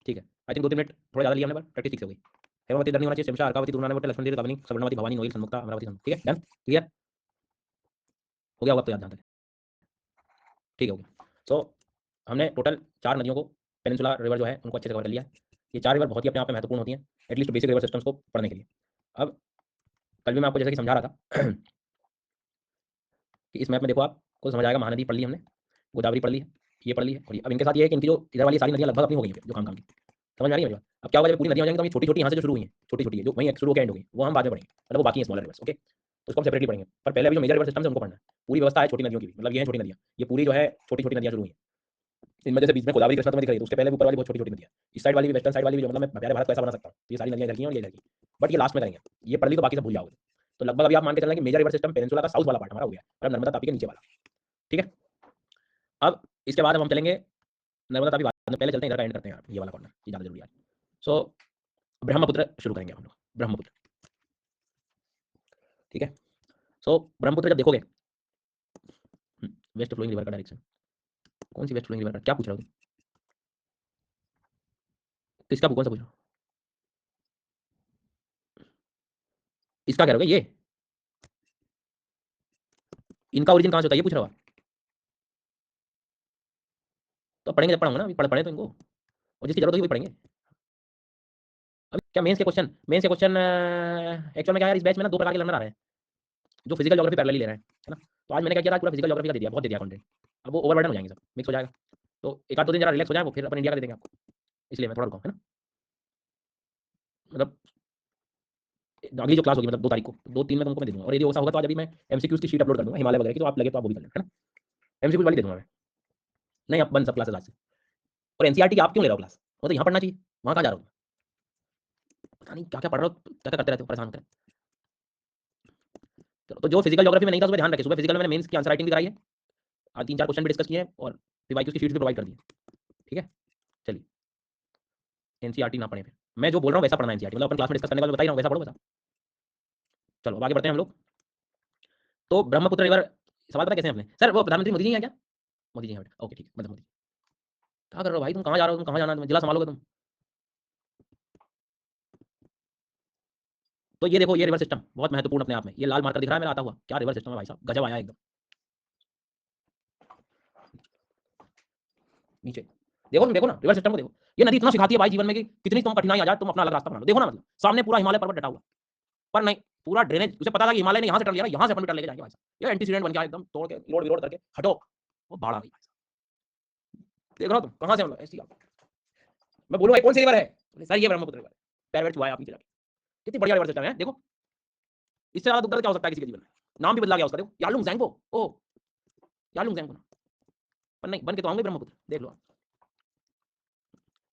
ठीक है। आई थिंक 2-3 मिनट थोड़ा ज़्यादा लिया हमने, पर प्रैक्टिस ठीक से हो गई। हेमावती इधर नहीं होना चाहिए। शिमशा, अर्कावती, तुर्नावती, लक्ष्मण देवी, कामिनी, सुवर्णावती, भवानी, नोएल, सन्मुक्ता, अमरावती, ठीक है, डन, क्लियर हो गया होगा अब तो याद जहाँ तक। ठीक है, हो गया। सो हमने टोटल 4 नदियों को, पेनिनसुला रिवर जो है उनको अच्छे से कवर कर लिया है। ये 4 रिवर बहुत ही अपने आप में महत्वपूर्ण होती हैं, एटलीस्ट बेसिक रिवर सिस्टम्स को पढ़ने के लिए। अब कल भी मैं आपको जैसे कि समझा रहा था कि इस मैप में देखो आपको समझ आएगा, महानदी पढ़ ली हमने, गोदावरी पढ़ ली है, ये पढ़ ली है, और अब इनके साथ ये है कि इनकी जो इधर वाली सारी नदियाँ लगभग अपनी हो गई हैं जो काम की। समझ में आ रही है मेरी बात? अब क्या होगा, जब पूरी नदियाँ हो जाएंगी तो हम छोटी-छोटी यहाँ से जो शुरू हुई हैं, छोटी-छोटी है जो वहीं शुरू होकर एंड हो गई, वो हम बाद में पढ़ेंगे, मतलब वो बाकी है स्मॉलर रिवर्स, ओके? तो उसको हम सेपरेटली पढ़ेंगे, पर पहले अभी जो मेजर रिवर सिस्टम है उनको पढ़ना है। पूरी व्यवस्था है छोटी नदियों की भी, मतलब ये है छोटी नदियाँ, ये पूरी जो है छोटी-छोटी नदियाँ शुरू हुई हैं। इनमें जैसे बीच में गोदावरी कृष्णा तुम्हें दिख रही है, तो उसके पहले ऊपर वाली बहुत छोटी-छोटी नदियाँ, इस साइड वाली भी, वेस्टर्न साइड वाली भी, जो मतलब मैं प्यारे भारत को ऐसा बना सकता हूँ, ये सारी नदियाँ इधर की हैं और ये इधर की, बट ये लास्ट में करेंगे। ये पढ़ ली तो बाकी सब भूल जाओगे। तो लगभग अभी आप मान के चलें कि मेजर रिवर सिस्टम पेनिनसुला का साउथ वाला पार्ट हमारा हो गया, मतलब नर्मदा तापी के नीचे वाला, ठीक है? अब इसके बाद हम चलेंगे नर्मदा तापी बाद में, पहले चलते हैं इधर का एंड करते हैं यार, ये वाला कॉर्नर ये ज़्यादा जरूरी है। सो ब्रह्मपुत्र शुरू करेंगे हम लोग, ब्रह्मपुत्र, ठीक है? सो ब्रह्मपुत्र जब देखोगे, वेस्ट फ्लोइंग रिवर का डायरेक्शन, कौन सी वेस्ट फ्लोइंग रिवर का, क्या पूछ रहे हो तुम? किसका कौन सा पूछ रहे हो? इसका कह रहे हो ये, इनका ओरिजिन कहाँ से होता है ये पूछ रहे हो आप? तो पढ़ेंगे जब पढ़ाऊंगा ना, अभी पढ़े तो इनको, और जिसकी जरूरत होगी वही पढ़ेंगे। अभी क्या मेंस के क्वेश्चन एक्चुअल में क्या है यार, इस बैच में ना 2 प्रकार के लर्नर आ रहे हैं, जो फिजिकल ज्योग्राफी पैरेलली ले रहे हैं, है ना? तो आज मैंने क्या किया, आज पूरा फिजिकल ज्योग्राफी का दे दिया, बहुत दे दिया कंटेंट। अब वो ओवरबर्डन हो जाएंगे, सब मिक्स हो जाएगा। तो एक आध 2 दिन जरा रिलैक्स हो जाए, वो फिर अपन इंडिया का दे देंगे आपको, इसलिए मैं थोड़ा रुका हूं, है ना? मतलब अगली जो क्लास होगी, मतलब 2 तारीख को, 2-3 में तुमको मैं दे दूंगा, और यदि ऐसा होगा तो आज अभी मैं एमसीक्यूज की शीट अपलोड कर दूंगा हिमालय वगैरह की, तो आप लगे तो आप वो भी कर लेना, है ना? एमसीक्यूज वाली दे दूंगा मैं, नहीं आप बंद सब क्लासेस आज से। और एनसीईआरटी की आप क्यों ले रहे हो क्लास, वो तो यहाँ पढ़ना चाहिए, वहाँ कहाँ जा रहे हो? पता नहीं क्या क्या पढ़ रहे हो, क्या क्या करते रहते हो, परेशान करते हैं। चलो, तो जो फिजिकल ज्योग्राफी में नहीं था उसमें ध्यान रखें, सुबह फिजिकल में मैंने मेंस की आंसर राइटिंग भी कराई है, आज 3-4 क्वेश्चन भी डिस्कस किए हैं, और रिवाइज की शीट्स भी प्रोवाइड कर दी है, ठीक है? चलिए, एनसीईआरटी ना पढ़े फिर, मैं जो बोल रहा हूँ वैसा पढ़ना है एनसीईआरटी, मतलब अपन क्लास में डिस्कस करने का बता ही रहा हूँ, वैसा पढ़ो वैसा। चलो अब आगे बढ़ते हैं हम लोग। तो ब्रह्मपुत्र रिवर, सवाल पता कैसे हैं अपने, सर वो प्रधानमंत्री मोदी जी हैं क्या? मोदी जी हैं बेटा, ओके ठीक है, मतलब मोदी, क्या कर रहे हो भाई, तुम कहाँ जा रहे हो, तुम कहाँ जाना है, तुम्हें जिला संभालोगे तुम? तो ये देखो, ये रिवर सिस्टम बहुत महत्वपूर्ण अपने आप में, ये लाल मार्कर दिख रहा है मेरा आता हुआ, क्या रिवर सिस्टम है भाई साहब, गजब आया एकदम। नीचे देखो, तुम देखो ना रिवर सिस्टम को देखो, ये नदी इतना सिखाती है भाई जीवन में कि कितनी तुम कठिनाई आ जाए तुम अपना अलग रास्ता बना लो, देखो ना, मतलब सामने पूरा हिमालय पर्वत डटा हुआ, पर नहीं, पूरा ड्रेनेज, उसे पता था कि हिमालय ने यहाँ से टर्न लिया ना, यहाँ से अपन भी टर्न लेके जाएंगे भाई साहब, ये एंटीसीडेंट बन गया एकदम, तोड़ के रोड विरोड करके हटो, वो बाढ़ आ गई भाई साहब, देख रहे हो तुम कहाँ से, मतलब ऐसी, मैं बोलूँ कौन सी रिवर है, सर ये ब्रह्मपुत्र रिवर, पैर वैर छुआ है आप नीचे जाके, कितनी बढ़िया रिवर सिस्टम है, देखो इससे ज्यादा दुख दर्द क्या हो सकता है किसी के जीवन में, नाम भी बदला गया उसका, देखो यालुंग जैंगबो, ओ यालुंग जैंगबो, पर नहीं बन के तो आऊंगे ब्रह्मपुत्र, देख लो।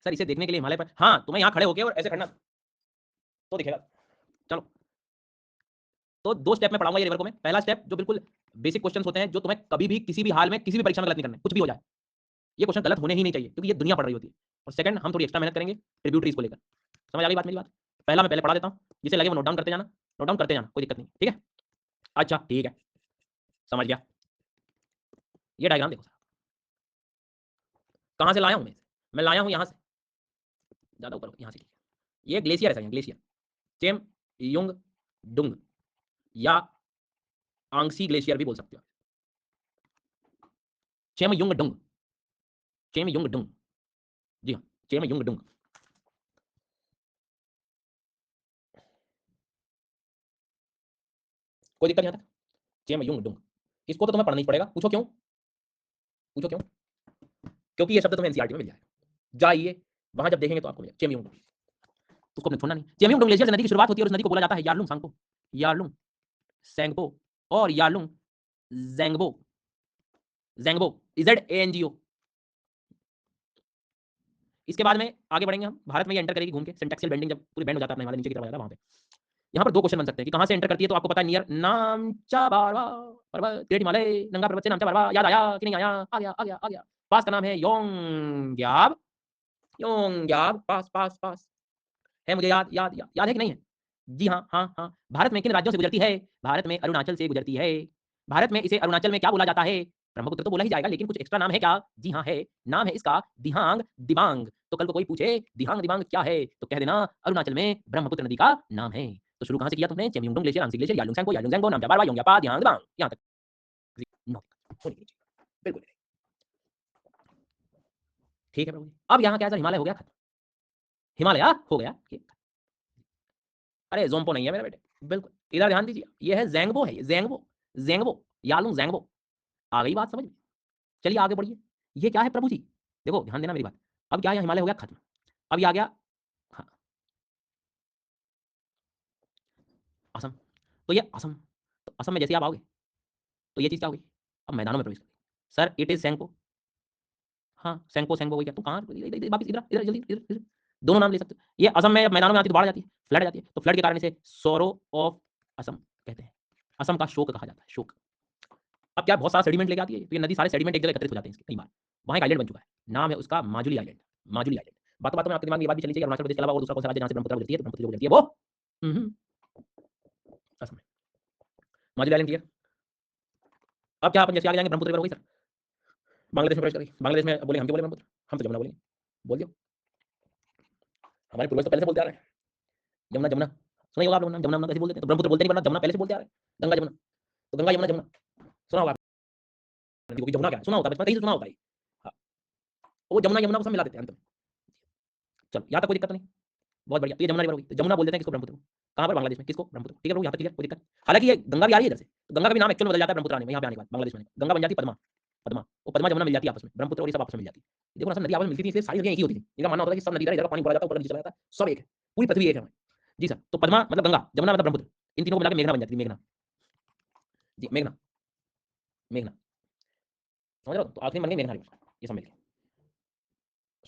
सर इसे देखने के लिए हिमालय पर, हाँ तुम्हें यहाँ खड़े होके और ऐसे खड़ना तो दिखेगा। चलो, तो 2 स्टेप में पढ़ाऊंगा ये रिवर को मैं, पहला स्टेप जो बिल्कुल बेसिक क्वेश्चंस होते हैं, जो तुम्हें कभी भी किसी भी हाल में किसी भी परीक्षा में गलत नहीं करने, कुछ भी हो जाए ये क्वेश्चन गलत होने ही नहीं चाहिए, क्योंकि ये दुनिया पढ़ रही होती है। और सेकंड, हम थोड़ी एक्स्ट्रा मेहनत करेंगे ट्रिब्यूटरीज को लेकर, समझ आ गई बात मेरी बात? पहला मैं पहले पढ़ा देता हूँ, जिसे लगे वो नोट डाउन करते जाना, नोट डाउन करते जाना, कोई दिक्कत नहीं, ठीक है? अच्छा ठीक है, समझ गया। ये डायग्राम देखो, कहाँ से लाया हूँ मैं लाया हूँ यहाँ से, ज़्यादा ऊपर यहाँ से, ये ग्लेशियर है सर, ग्लेशियर चेम युंग डुंग, या आंगसी ग्लेशियर भी बोल सकते हो, चेम युंग डुंग, चेम युंग डुंग, जी हाँ, चेम युंग डुंग, कोई दिक्कत नहीं आता, चेम युंग डुंग, इसको तो तुम्हें पढ़ना ही पड़ेगा, पूछो क्यों, पूछो क्यों, क्योंकि ये शब्द तुम्हें एनसीईआरटी में मिल जाएगा, जाइए वहां जब देखेंगे तो आपको मिलेगा, चेम युंग डुंग, उसको अपने छोड़ना नहीं। चेम युंग डुंग ग्लेशियर से नदी की शुरुआत होती है, और उस नदी को बोला जाता है यारलुंग सांगपो, यारलुंग सैंगपो, और Yarlung जैंगबो, जैंगबो, EZ A N G ओ, इसके बाद में आगे बढ़ेंगे हम, भारत में ये एंटर करेगी घूम के, सिंटैक्सियल बेंडिंग जब पूरी बेंड हो जाता है अपने हिमालय नीचे की तरफ आ जाता है वहाँ पे। यहाँ पर 2 क्वेश्चन बन सकते हैं कि कहाँ से एंटर करती है, तो आपको पता है नियर नामचा बारवा पर्वत, ग्रेट हिमालय, नंगा पर्वत से नामचा बारवा, याद आया कि नहीं आया? आ गया, आ गया, आ गया। पास का नाम है योंग्याब, योंग्याब, पास, पास, पास। है मुझे याद, याद है कि नहीं है? जी हाँ, हाँ, हाँ। भारत में किन राज्यों से गुजरती है? भारत में अरुणाचल से गुजरती है। भारत में इसे अरुणाचल में क्या बोला जाता है? ब्रह्मपुत्र तो बोला ही जाएगा, लेकिन कुछ एक्स्ट्रा नाम है क्या? जी हाँ है। नाम है इसका दिहांग दिबांग। तो कल को कोई पूछे दिहांग दिबांग क्या है, तो कह देना अरुणाचल में ब्रह्मपुत्र नदी का नाम है। तो शुरू कहाँ से किया तुमने? चेमयुंगडोंग glacier, ANSI glacier, Yalung Tsangpo, नामचा बारवा, योंग्यापा, दिहांग दिबांग, यहाँ तक। नौ होनी चाहिए। बिल्कुल ठीक है प्रभु जी। अब यहाँ क्या है सर, हिमालय हो गया खत्म। हिमालय हो गया। अरे ज़ोंपो नहीं है मेरे बेटे, बिल्कुल। इधर ध्यान दीजिए, ये है ज़ैंगबो है, ये ज़ैंगबो, ज़ैंगबो, यालुंग ज़ैंगबो। आ गई बात समझ में? चलिए आगे बढ़िए। ये क्या है प्रभु जी? देखो ध्यान देना मेरी बात। अब क्या है, हिमालय हो गया खत्म। अब ये आ गया हाँ, असम। तो ये असम, तो असम में जैसे आप आओगे, तो ये चीज़ क्या होगी? अब मैदानों में प्रवेश करेगी। Sir it is Tsangpo. हाँ, सैंगपो, सैंगपो वही क्या? तुम कहाँ वापिस इधर, इधर जल्दी, इधर, इधर। दोनों नाम ले सकते हो। ये असम में मैदानों में आती है तो बाढ़ आ जाती है, फ्लड आ जाती है। तो फ्लड के कारण इसे सोरो ऑफ असम कहते हैं। असम का शोक कहा जाता है, शोक। अब क्या बहुत सारा सेडिमेंट लेके आती है, तो ये नदी सारे सेडिमेंट एक जगह एकत्रित हो जाते हैं इसके कई बार। वहाँ एक आइलैंड बन चुका है, नाम है उसका माजुली आइलैंड, माजुली आइलैंड। बातों बातों में आपके दिमाग में ये बात भी चली चाहिए, अरुणाचल प्रदेश के अलावा और दूसरा कौन सा राज्य जहाँ से ब्रह्मपुत्र गुजरती है, तो ब्रह्मपुत्र जो गुजरती है वो असम में। Majuli island clear. अब क्या अपन जैसे आगे जाएंगे ब्रह्मपुत्र पर होगी सर, बांग्लादेश में प्रवेश करेगी। बांग्लादेश में बोले हम क्यों बोले ब्रह्मपुत्र, हम तो जमुना बोलेंगे। बोल दियो, हमारे पूर्वज तो पहले से बोलते आ रहे हैं यमुना जमुना। सुना होगा आप लोगों ने, जमुना जमुना कैसे बोलते हैं, तो ब्रह्मपुत्र बोलते नहीं, वरना जमुना पहले से बोलते आ रहे हैं, गंगा जमुना। तो गंगा यमुना जमुना सुना होगा आपने, क्योंकि जमुना क्या है? सुना होता है बचपन, कहीं से सुना होता है। हाँ, वो जमुना यमुना को सब मिला देते हैं अंत में। चलो यहाँ तक कोई दिक्कत नहीं, बहुत बढ़िया। तो ये जमुना रिवर होगी, तो जमुना बोल देते हैं किसको? ब्रह्मपुत्र को। कहाँ पर? बांग्लादेश में। किसको? ब्रह्मपुत्र। ठीक है लोग, यहाँ तक क्लियर, कोई दिक्कत? हालांकि ये गंगा भी आ रही है इधर से, तो गंगा का भी नाम एक्चुअल में बदल जाता है ब्रह्मपुत्र आने में, यहाँ पे आने के बाद बांग्लादेश में गंगा बन जाती है पद्मा, पद्मा। वो पद्मा जमुना मिल जाती है आपस में, ब्रह्मपुत्र और ये सब आपस में मिल जाती है। देखो ना सब नदी आपस में मिलती थी, इसलिए सारी नदियां एक ही होती थी। इनका मानना होता है कि सब नदी इधर पानी पड़ा जाता है, ऊपर नीचे चला जाता है, सब एक है, पूरी पृथ्वी एक है। जी सर, तो पद्मा मतलब गंगा, जमुना मतलब ब्रह्मपुत्र, इन तीनों को मिला के मेघना बन जाती है, मेघना। जी मेघना, मेघना, समझ रहे हो? तो आखिरी बन गई मेघना रिवर, ये सब मिलके।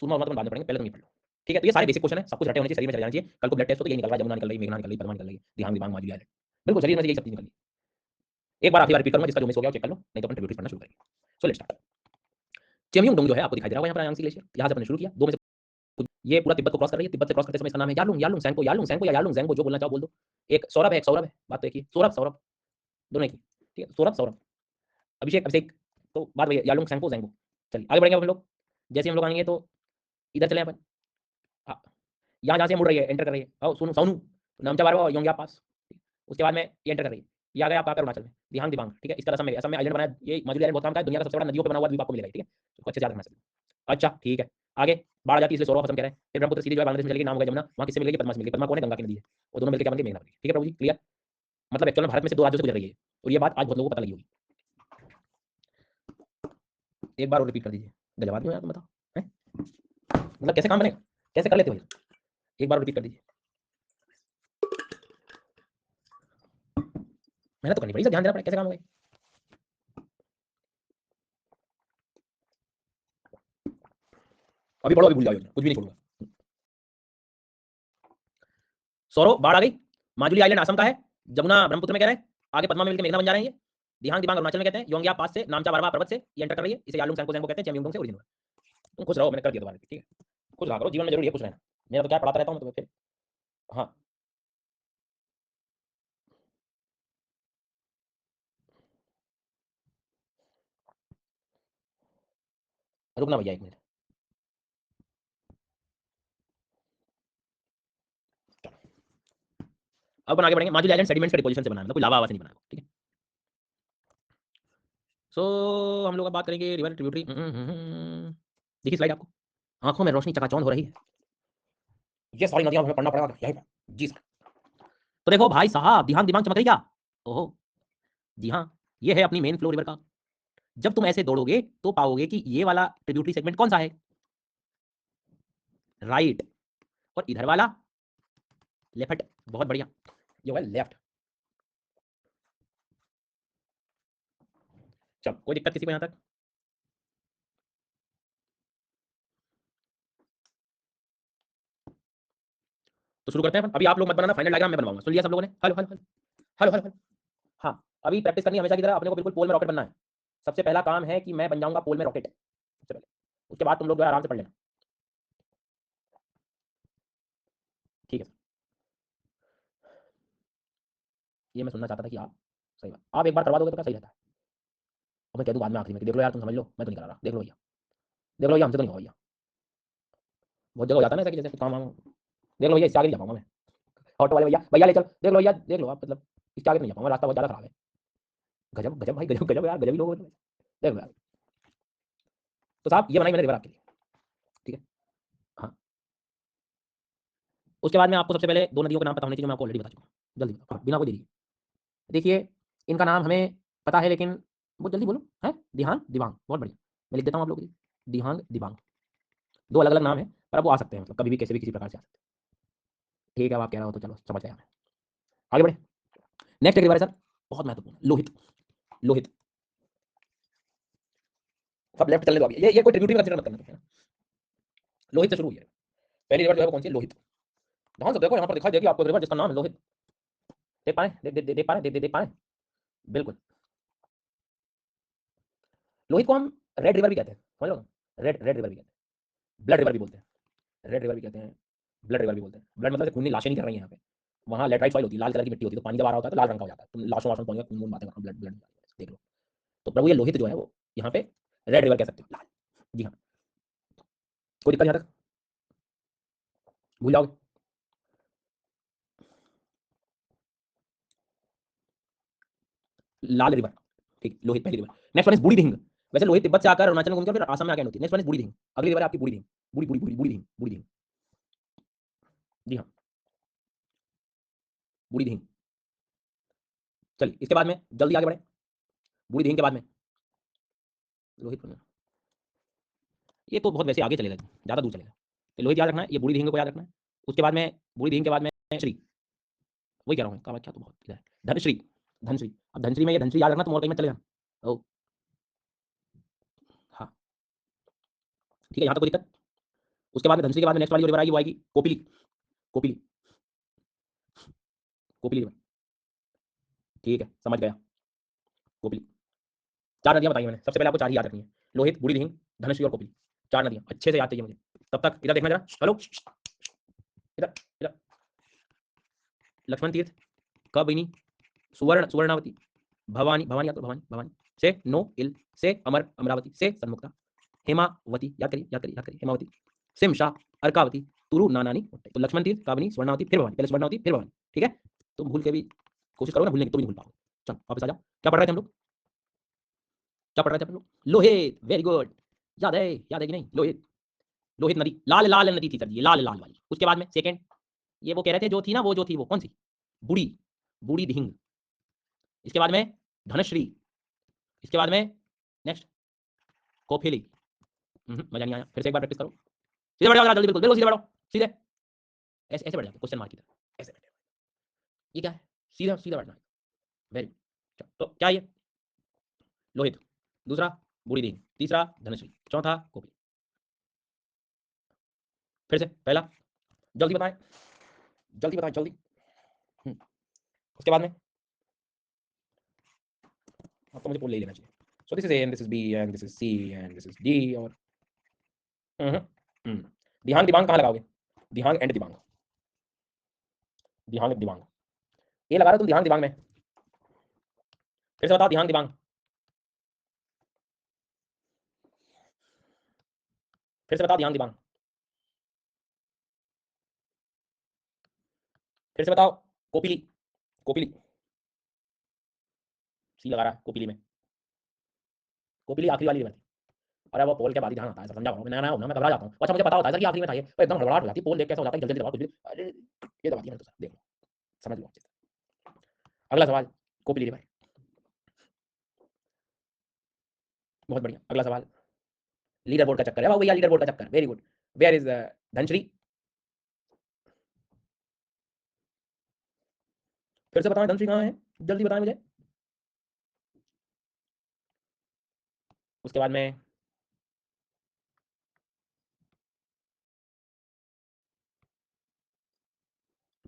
सूरमा वरमा तो बाद में पढ़ेंगे, पहले तुम ये पढ़ लो। ठीक है, तो ये सारे बेसिक क्वेश्चन है, सब कुछ रटे होने चाहिए, शरीर में चले जाना चाहिए। कल को ब्लड टेस्ट हो तो यही निकल रहा है, जमुना निकल रही, मेघना निकल रही, पद्मा निकल रही, दिहांग दिमाग माजुली आइलैंड। बिल्कुल शरीर में से यही सब चीज निकल रही। एक बार आखिरी बार रिपीट करूंगा, जिसका जो मिस हो गया चेक कर लो, नहीं तो अपन ट्रिब्यूटरीज पढ़ना शुरू करेंगे। So let's start. चेमयुंगडोंग जो है आपको दिखाई दे रहा होगा यहाँ पर, यांगसी ग्लेशियर, यहाँ से अपने शुरू किया, दो में से ये पूरा तिब्बत को क्रॉस कर रही है। तिब्बत से क्रॉस करते समय इसका नाम है यालुंग, यालुंग सैंगपो, यालुंग सैंगपो या यालुंग ज़ैंगबो, जो बोलना चाहो बोल दो। एक सौरभ है, एक सौरभ है, बात तो एक ही, सौरभ सौरभ, दोनों एक ही। ठीक है, सौरभ सौरभ, अभिषेक अभिषेक, तो बात वही है, यालुंग सैंगपो ज़ैंगबो। चलिए आगे बढ़ेंगे हम लोग। जैसे हम लोग आएंगे तो इधर चले अपन, यहाँ जहाँ से मुड़ रही है, एंटर कर रही है, आओ सोनू सोनू, नामचा बारवा, योंग्या पास। उसके बाद में ये एंटर कर रही है, ये आ गया आपका अरुणाचल में, दिहांग दिबांग। ठीक है, इसका असम में, असम में आइलैंड बनाया, ये माजुली आइलैंड बहुत काम का है, दुनिया का सबसे बड़ा नदियों पे बना हुआ द्वीप आपको मिलेगा। ठीक है, तो अच्छे से याद रखना चाहिए। अच्छा ठीक है, आगे बाढ़ आ जाती है, इसलिए सौरव असम कह रहे हैं। फिर ब्रह्मपुत्र सीधी जो है बांग्लादेश में चलेगी, नाम होगा जमुना, वहाँ किससे मिलेगी? पद्मा से मिलेगी। पद्मा कौन है? गंगा की नदी है, और दोनों मिलकर क्या बन गई? मेघना बन गई। ठीक है प्रभु जी, क्लियर? मतलब एक्चुअल में भारत में से दो राज्यों से गुजर रही है, और ये बात आज बहुत लोगों को पता लगी होगी। एक बार और रिपीट कर दीजिए, गजबात में यार तुम बताओ, हैं? मतलब कैसे काम बनेगा, कैसे कर लेते हो ये? एक बार रिपीट कर दीजिए, मेहनत तो करनी पड़ेगी, ध्यान देना पड़ेगा, कैसे काम होगा? अभी पढ़ो, अभी भूल जाओ, कुछ भी नहीं छोड़ूंगा। सौरव बाढ़ आ गई, माजुली आइलैंड असम का है, जमुना ब्रह्मपुत्र में कह रहे हैं, आगे पद्मा में मिलकर मेघना बन जा रही है, दिहांग दिमाग अरुणाचल में कहते हैं, योंग्या पास से, नामचा बारवा पर्वत से ये एंटर कर रही है, इसे यालुंग सैंगपो कहते हैं, चेमयुंगडोंग से ओरिजिन। तुम खुश रहो, मैंने कर दिया दोबारा। ठीक है, खुश रहा करो, जीवन में जरूरी है खुश रहना। मेरा तो क्या पढ़ाता रहता हूँ तो फिर। हाँ, रुकना भैया एक मिनट। अब अपन आगे बढ़ेंगे। माजुली आइलैंड सेडिमेंट्स के डिपोजिशन से बना है, मतलब कोई लावा आवा से नहीं बना है। ठीक है, सो हम लोग अब बात करेंगे रिवर ट्रिब्यूटरी। देखिए स्लाइड आपको, आंखों में रोशनी चकाचौंध हो रही है, ये सारी नदियां हमें पढ़ना पड़ेगा यहीं पर। जी सर, तो देखो भाई साहब, दिहांग दिमाग चमक रही क्या? ओहो, जी हाँ, ये है अपनी मेन फ्लो रिवर का। जब तुम ऐसे दौड़ोगे तो पाओगे कि ये वाला ट्रिब्यूटरी सेगमेंट कौन सा है? राइट। और इधर वाला लेफ्ट। बहुत बढ़िया, ये हुआ लेफ्ट। चलो कोई दिक्कत किसी को यहाँ तक? तो शुरू करते हैं अपन। अभी आप लोग मत बनाना, फाइनल डायग्राम मैं बनवाऊंगा। सुन लिया सब लोगों ने? Hello hello hello hello hello hello. हाँ, अभी प्रैक्टिस करनी है हमेशा की तरह, अपने को बिल्कुल पोल में रॉकेट बनना है। सबसे पहला काम है कि मैं बन जाऊंगा पोल में रॉकेट सबसे पहले, उसके बाद तुम लोग जो है आराम से पढ़ लेना। ठीक है सर, ये मैं सुनना चाहता था कि आप सही बात आप एक बार करवा दोगे तो क्या सही रहता है। और मैं कह दूँ बाद में आखिरी में कि देख लो यार तुम समझ लो, मैं तो नहीं करा रहा, देख लो भैया, देख लो भैया, हमसे तो नहीं होगा भैया। बहुत जगह हो जाता है ना ऐसा कि जैसे कुछ काम वाम, देख लो भैया, इससे आगे नहीं जा पाऊंगा मैं। ऑटो वाले भैया, भैया ले चल, देख लो भैया, देख लो आप, मतलब इसके आगे नहीं जा पाऊंगा, रास्ता बहुत ज़्यादा खराब है। गजब गजब भाई, गजब गजब यार, गजब ही लोग हो तुम। देख लो यार। तो साहब ये बनाई मैंने रिवर आपके लिए। ठीक है। हाँ, उसके बाद में आपको सबसे पहले दो नदियों के नाम पता होने चाहिए, जो मैं आपको ऑलरेडी बता चुका हूँ। जल्दी बताओ, हाँ, बिना कोई देरी। देखिए, इनका नाम हमें पता है, लेकिन बहुत जल्दी बोलो, है दिहांग दिबांग। बहुत बढ़िया, मैं लिख देता हूँ आप लोगों के लिए, दिहांग दिबांग। दो अलग अलग नाम है, पर अब वो आ सकते हैं, मतलब कभी भी कैसे भी किसी प्रकार से आ सकते हैं। ठीक है, अब आप कह रहे हो तो चलो समझ गया मैं। आगे बढ़े। नेक्स्ट एक रिवर है सर, बहुत महत्वपूर्ण, लोहित। लोहित, सब लेफ्ट चलने दो अभी, ये कोई ट्रिब्यूटरी में कंसीडर मत करना तुम, है ना। लोहित से शुरू हुई है पहली रिवर जो है, वो कौन सी है? लोहित। ध्यान से देखो, यहाँ पर दिखाई देगी आपको रिवर जिसका नाम है लोहित। देख पा रहे हैं? देख पा रहे हैं? देख पा रहे हैं? बिल्कुल। लोहित को हम रेड रिवर भी कहते हैं, समझ लो ना। रेड रेड रिवर भी कहते हैं, ब्लड रिवर भी बोलते हैं। रेड रिवर भी कहते हैं, ब्लड रिवर भी बोलते हैं। ब्लड मतलब खून की लाशें नहीं कर रही हैं यहाँ पे, वहाँ लेटराइट सॉइल होती है, लाल कलर की मिट्टी होती है, तो पानी जब आ रहा होता है तो लाल रंग का हो जाता है। तुम लाशों वाशों पहुंच खून बातें करो, ब्लड ब्लड देख लो। तो प्रभु ये लोहित जो है वो यहाँ पे रेड रिवर कह सकते हो, लाल। जी हाँ, कोई दिक्कत यहाँ तक? भूल जाओगे? लाल रिवर, ठीक, लोहित पहली रिवर। नेक्स्ट वन इज बूढ़ी दिहिंग। वैसे लोहित तिब्बत से आकर अरुणाचल में घूमकर फिर आसाम में आके एंड होती है। नेक्स्ट वन इज बूढ़ी दिहिंग, अगली रिवर है आपकी बूढ़ी दिहिंग। बूढ़ी बूढ़ी बूढ़ी बूढ़ी दिहिंग, बूढ़ी दिहिंग। जी हाँ, बूढ़ी दिहिंग। चलिए इसके बाद में जल्दी आगे बढ़े, बूढ़ी दिहिंग के बाद में लोहित। ये तो बहुत वैसे आगे चलेगा, ज़्यादा दूर चलेगा। तो लोहित याद रखना है, ये बूढ़ी दिहिंग को याद रखना है। उसके बाद में बूढ़ी दिहिंग के बाद में श्री, वही कह रहा हूँ, कामाख्या तो बहुत इधर है। धनश्री, धनश्री। अब धनश्री में ये धनश्री याद रखना, तुम और कहीं मत चले जाना। ओ हाँ, ठीक है, यहाँ तक कोई दिक्कत? उसके बाद में धनश्री के बाद में नेक्स्ट वाली जो रिवर आएगी वो आएगी कोपिली। कोपिली, कोपिली रिवर। ठीक है, समझ गया। कोपिली। चार नदियाँ बताई मैंने, सबसे पहले आपको चार ही याद रखनी है, लोहित, बूढ़ी दिहिंग, धनश्री और कोपिली। चार नदियाँ अच्छे से याद चाहिए मुझे। तब तक इधर देखना जरा, हेलो, इधर इधर। लक्ष्मण तीर्थ, कबिनी, सुवर्ण सुवर्णावती, भवानी भवानी, याद करो, भवानी भवानी से नो इल, से अमर अमरावती, से सन्मुक्ता, हेमावती, याद करिए याद करिए याद करिए, हेमावती, सिमशा, अर्कावती, तुरु नानानी। तो लक्ष्मण तीर्थ, कामिनी, स्वर्णावती, फिर भवानी, पहले स्वर्णावती फिर भवानी। ठीक है, तुम भूल के भी कोशिश करो ना, भूलने की तो भी नहीं भूल पाओगे। चलो वापस आ जाओ, क्या पढ़ रहे थे हम लोग? क्या पढ़ रहे थे हम लोग? Lohit, very good. याद है कि नहीं? लोहित, लोहित नदी, लाल लाल नदी थी सर, ये लाल लाल वाली। उसके बाद में सेकंड, ये वो कह रहे थे जो थी ना, वो जो थी वो कौन सी? बूढ़ी, बूढ़ी दिहिंग। इसके बाद में धनश्री। इसके बाद में नेक्स्ट कोफिली। मजा नहीं आया, फिर से एक बार प्रैक्टिस करो। सीधे बढ़ जाओ जल्दी, बिल्कुल बिल्कुल सीधे बढ़ो, सीधे। ऐसे ऐसे बढ़ जाओ, क्वेश्चन मार्क की तरह ऐसे बैठे। ये क्या है? सीधा सीधा बढ़ना है। Very good. तो क्या ये? लोहित, दूसरा बूढ़ी दिहिंग, तीसरा धनश्री, चौथा कोपी। फिर से पहला, जल्दी बताएं, जल्दी बताएं जल्दी। उसके बाद में आपको मुझे पोल ले लेना चाहिए। So this is A and this is B and this is C and this is D. और दिहांग दिमाग कहाँ लगाओगे? दिहांग एंड दिमाग, दिहांग दिमाग, ये लगा रहे हो तुम दिहांग दिमाग में। फिर से बताओ, दिहांग दिमाग। फिर से बताओ, दिहांग दिमाग। फिर से बताओ, कोपिली, कोपिली। सी लगा रहा है कोपिली में, कोपिली आखिरी वाली रिवर थी। अरे वो पोल के बाद ही ध्यान आता है, समझा रहा हूँ, नया नया हूँ ना, मैं घबरा जाता हूँ। अच्छा मुझे पता होता है सर कि आखिरी में था ये, तो एकदम हड़बड़ाहट हो जाती है, पोल देख कैसे हो जाता है जल्दी जल्दी दबाओ कुछ भी। अरे ये दबा दिया मैंने तो सर, देख लो, समझ लो अच्छे से। अगला सवाल, कोपिली रिवर। बहुत बढ़िया, अगला सवाल। लीडर बोर्ड का चक्कर है भैया, लीडर बोर्ड का चक्कर, very good. Where is Dhanashree? फिर से बताएं, धनश्री कहाँ है? जल्दी बताएं मुझे। उसके बाद में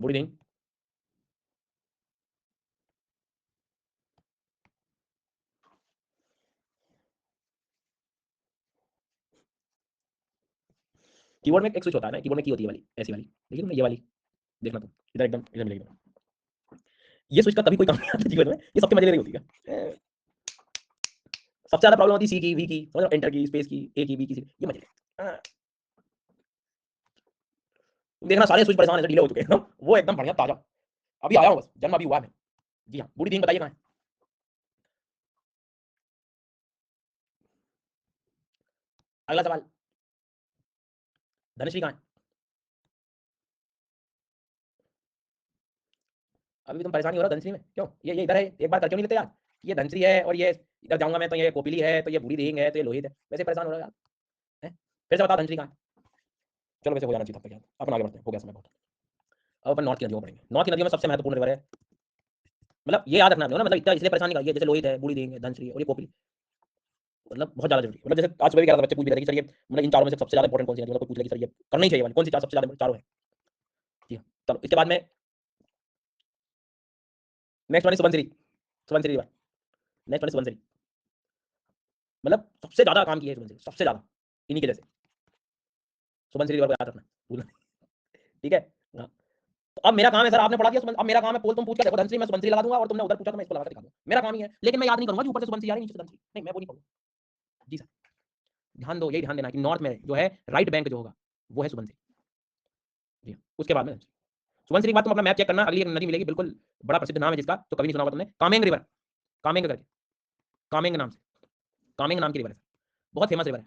बूढ़ी रिंग, कीबोर्ड में एक स्विच होता है ना, कीबोर्ड में की होती है वाली, ऐसी वाली देखिए तुमने, ये वाली देखना तुम, इधर एकदम इधर मिलेगी तुम्हें। ये स्विच का कभी कोई काम नहीं आता जीवन में, ये सबके मजे ले रही होती है। सबसे ज्यादा प्रॉब्लम होती है सी की, वी की, समझ लो, एंटर की, स्पेस की, ए की, बी की, सी की, ये मजे ले। तुम देखना सारे स्विच परेशान है, ढीले हो चुके हैं वो एकदम बढ़िया ताजा, अभी आया हूँ, बस जन्म अभी हुआ है। जी हाँ, बूढ़ी रिंग बताइए कहाँ है। अगला सवाल, धनश्री कहाँ है। अभी भी तुम परेशानी हो रहा हो धनश्री में, क्यों, ये इधर है, एक बार कर क्यों नहीं लेते यार। ये धनश्री है और ये इधर जाऊंगा मैं तो ये कोपिली है, तो ये बूढ़ी रिंग है, तो ये लोहित है, वैसे परेशान हो रहा हो यार। हैं? फिर से बताओ धनश्री कहाँ है। चलो वैसे हो जाना चाहिए तब तक यार, अपन आगे बढ़ते हैं, हो गया समय बहुत। अब अपन नॉर्थ की नदियों में पढ़ेंगे। नॉर्थ की नदियों में सबसे महत्वपूर्ण रिवर है, मतलब ये याद रखना है ना, मतलब इतना इसलिए परेशान नहीं करिए, जैसे लोहित है, बूढ़ी रिंग है, धनश्री है और ये कोपिली, मतलब बहुत ज्यादा जरूरी है। मतलब जैसे आज सुबह भी कह रहा था, बच्चे पूछ भी रहे थे कि सर ये मतलब इन चारों में से सबसे ज्यादा इंपॉर्टेंट कौन सी है, मतलब कोई पूछ ले कि सर ये करनी चाहिए वाली कौन सी चार सबसे ज्यादा चारों है। जी हाँ, चलो इसके बाद में next one Subansiri, Subansiri river, next one Subansiri, मतलब सबसे ज्यादा काम किया है सुबनसिरी, सबसे ज्यादा इन्हीं की वजह से। सुबनसिरी रिवर को याद रखना, भूलना नहीं, ठीक है। हाँ, तो अब मेरा काम है सर, आपने पढ़ा दिया अब मेरा काम है पोल तुम पूछ के देखो धनश्री, मैं सुबनसिरी लगा दूंगा और तुमने उधर पूछा तो मैं इसको लगा के दिखा दूंगा, मेरा काम ही है, लेकिन मैं याद नहीं करूंगा कि ऊपर से सुबनसिरी आ रही है नीचे से धनश्री, नहीं मैं वो नहीं करूंगा। जी सर, ध्यान दो, यही ध्यान देना कि नॉर्थ में जो है राइट बैंक जो होगा वो है सुबनसिरी। जी हाँ, उसके बाद में सुबनसिरी के बाद तुम अपना मैप चेक करना, अगली एक नदी मिलेगी, बिल्कुल बड़ा प्रसिद्ध नाम है जिसका, तो कभी नहीं सुना होगा तुमने, कामेंग रिवर, कामेंग करके, कामेंग नाम से, कामेंग नाम की रिवर है, बहुत फेमस रिवर है,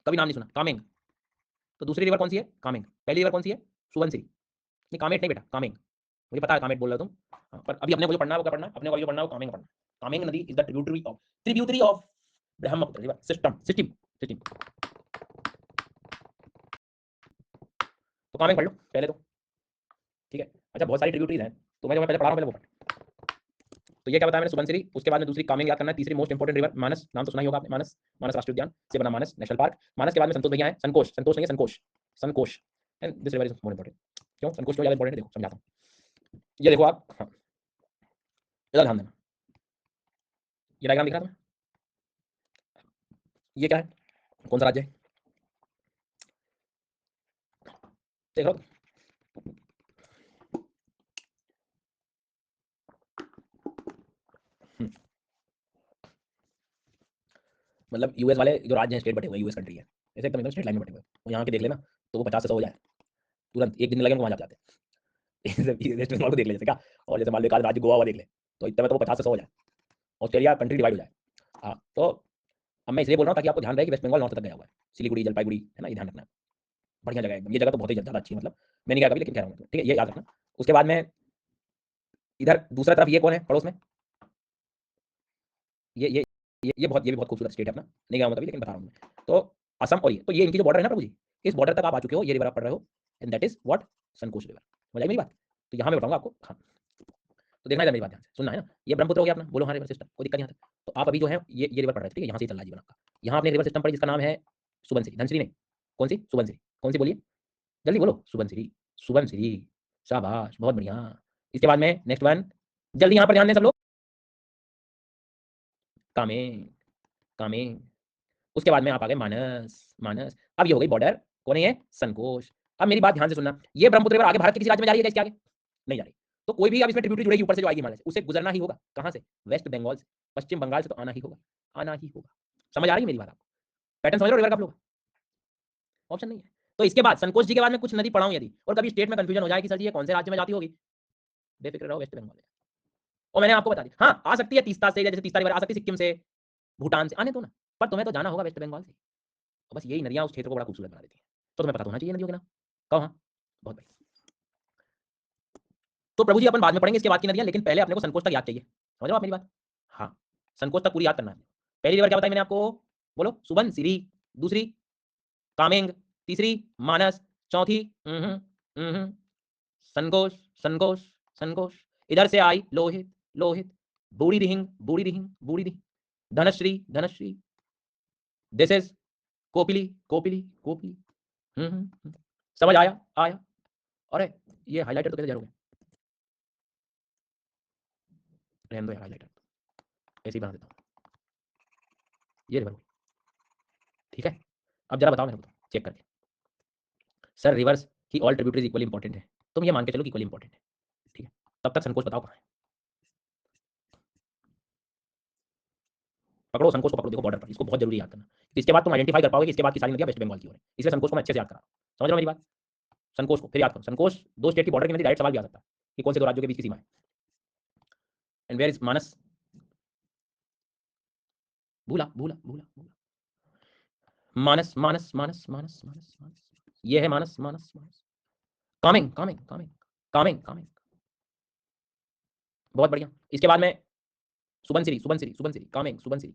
कभी नाम नहीं सुना कामेंग। तो दूसरी रिवर कौन सी है, कामेंग। पहली रिवर कौन सी है, सुबनसिरी, नहीं कामेट नहीं बेटा, कामेंग, मुझे पता है कामेट बोल रहे हो तुम। हाँ, पर अभी अपने को जो पढ़ना है वो क्या पढ़ना है, अपने को अभी जो पढ़ना है वो कामेंग पढ़ना है। कामेंग नदी is the tributary of Brahmaputra river system, system, system. तो कामेंग पढ़ लो पहले तो, ठीक है। अच्छा बहुत सारी ट्रिब्यूटरीज हैं, तो मैं जो मैं पहले पढ़ा रहा हूँ पहले वो पढ़। तो ये क्या बताया मैंने, सुबनसिरी, उसके बाद में दूसरी कामेंग याद करना है, तीसरी मोस्ट इंपोर्टेंट रिवर मानस, नाम तो सुना ही होगा आपने, मानस, मानस राष्ट्रीय उद्यान से बना मानस नेशनल पार्क। मानस के बाद में संतोष भैया है, संकोश, संतोष नहीं है Sankosh, Sankosh, and this river is more important. क्यों संकोश क्यों ज्यादा इंपोर्टेंट है, देखो समझाता हूँ। ये देखो आप, हाँ, इधर ध्यान देना, ये डायग्राम दिख रहा है तुम्हें, ये क्या है, कौन सा राज्य है, देख लो। मतलब यूएस वाले जो राज्य हैं स्टेट बटे हुए, यूएस कंट्री है, ऐसे एकदम एकदम स्टेट लाइन में बटे हुए, और यहाँ के देख लेना तो वो 50 से 100 हो जाए, तुरंत एक दिन लगे वहाँ जाते हैं वेस्ट बंगाल को देख ले जैसे क्या, और जैसे मान लो एक आध राज्य गोवा हुआ देख ले, तो इतने में तो वो 50 से 100 हो जाए, ऑस्ट्रेलिया कंट्री डिवाइड हो जाए। हाँ, तो अब मैं इसलिए बोल रहा हूँ ताकि आपको ध्यान रहे कि वेस्ट बंगाल नॉर्थ तक गया हुआ है, सिलीगुड़ी, जलपाईगुड़ी, है ना, ये ध्यान रखना है। बढ़िया जगह है एकदम, ये जगह तो बहुत ही ज़्यादा अच्छी है, मतलब मैं नहीं गया कभी लेकिन कह रहा हूँ, ठीक है, ये याद रखना। उसके बाद में इधर दूसरा तरफ ये कौन है पड़ोस में, ये ये ये भी बहुत खूबसूरत स्टेट है अपना, नहीं गया हूँ कभी लेकिन बता रहा हूँ मैं। तो असम, और ये तो ये इनकी जो बॉर्डर है ना प्रभु जी, इस बॉर्डर तक आप आ चुके हो, ये रिवर आप पढ़ रहे हो, and that is what, Sankosh river. समझ आई मेरी बात, तो यहाँ मैं बताऊंगा आपको। हाँ, तो देखना है मेरी बात ध्यान से, सुनना है ना, ये ब्रह्मपुत्र हो गया अपना, बोलो हाँ रिवर सिस्टम, कोई दिक्कत नहीं आता। तो आप अभी जो है ये रिवर पढ़ रहे थे, ठीक है, यहाँ से ही चल रहा है जीवन आपका। यहाँ आपने रिवर सिस्टम पढ़ी जिसका नाम है सुबनसिरी, धनसिरी नहीं, कौन सी, सुबनसिरी, कौन सी बोलिए, जल्दी बोलो, सुबनसिरी, सुबनसिरी, शाबाश बहुत बढ़िया। इसके बाद में नेक्स्ट वन, जल्दी यहाँ पर ध्यान दें सब लोग, कामें, कामें, उसके बाद में आप आ गए मानस, मानस, अब ये हो गई बॉर्डर, कौन है ये, संकोच। अब मेरी बात ध्यान से सुनना, ये ब्रह्मपुत्र रिवर आगे भारत के किसी राज्य में जा रही है क्या, इसके आगे नहीं जा रही, तो कोई भी अब इसमें ट्रिब्यूटरी जुड़ेगी ऊपर से जो आएगी हिमालय से, उसे गुजरना ही होगा, कहाँ से, वेस्ट बंगाल से, पश्चिम बंगाल से तो आना ही होगा, आना ही होगा। समझ आ रही है मेरी बात आपको, पैटर्न समझ रहे हो रिवर का आप लोग, ऑप्शन नहीं है। तो इसके बाद संकोच जी के बाद में कुछ नदी पढ़ाऊं यदि, और कभी स्टेट में कंफ्यूजन हो जाए कि सर जी ये कौन से राज्य में जाती होगी, बेफिक्र रहो, वेस्ट बंगाल है। और मैंने आपको बता दिया, हाँ आ सकती है तीस्ता से, जैसे तीस्ता रिवर आ सकती है सिक्किम से, भूटान से, आने दो ना, पर तुम्हें तो जाना होगा वेस्ट बंगाल से। बस यही नदियां उस क्षेत्र को बड़ा खूबसूरत बना देती हैं, तो तुम्हें पता होना चाहिए नदियों के नाम। कहो हाँ, बहुत बढ़िया। तो प्रभु जी अपन बाद में पढ़ेंगे इसके बाद की नदियां, लेकिन पहले अपने को संकोच तक याद चाहिए, समझ रहे हो आप मेरी बात। हाँ, संकोच तक पूरी याद करना है। पहली रिवर क्या बताई मैंने आपको, बोलो, सुबनसिरी, दूसरी कामेंग, तीसरी मानस, चौथी संकोच, संकोच, संकोच, इधर से आई लोहित, लोहित, बूढ़ी रिहिंग, बूढ़ी रिहिंग, बूढ़ी रिहिंग, धनश्री, धनश्री, दिस इज कोपिली, कोपिली, कोपिली। समझ आया, आया, अरे ये हाइलाइटर तो कैसे जहर हो गया? रहने दो यार हाइलाइटर, ऐसे ही बना देता हूँ। ये रिवर हो गई, ठीक है। अब जरा बताओ मेरे को, चेक करके। सर रिवर्स की ऑल ट्रिब्यूटरीज इक्वली इंपॉर्टेंट है, तुम ये मान के चलो कि इक्वली इंपॉर्टेंट है, ठीक है। तब तक संकोच बताओ कहाँ है। पकड़ो संकोच को, पकड़ो, देखो बॉर्डर पर, इसको बहुत जरूरी याद करना। इसके बाद तुम आइडेंटिफाई कर पाओगे कि इसके बाद की सारी नदियां वेस्ट बंगाल की हो रही है, इसलिए संकोच को मैं अच्छे से याद करा। समझ रहे हो मेरी बात? संकोच को फिर याद करो। संकोच दो स्टेट की बॉर्डर की नदी, डायरेक्ट सवाल भी आ सकता है कि कौन से दो राज्यों के बीच की सीमा है। एंड वेयर इज मानस? भूला भूला भूला भूला। मानस मानस मानस मानस मानस मानस, ये है मानस मानस मानस। कामिंग कामिंग कामिंग कामिंग कामिंग, बहुत बढ़िया। इसके बाद में सुबनसिरी सुबनसिरी सुबनसिरी, कामिंग सुबनसिरी।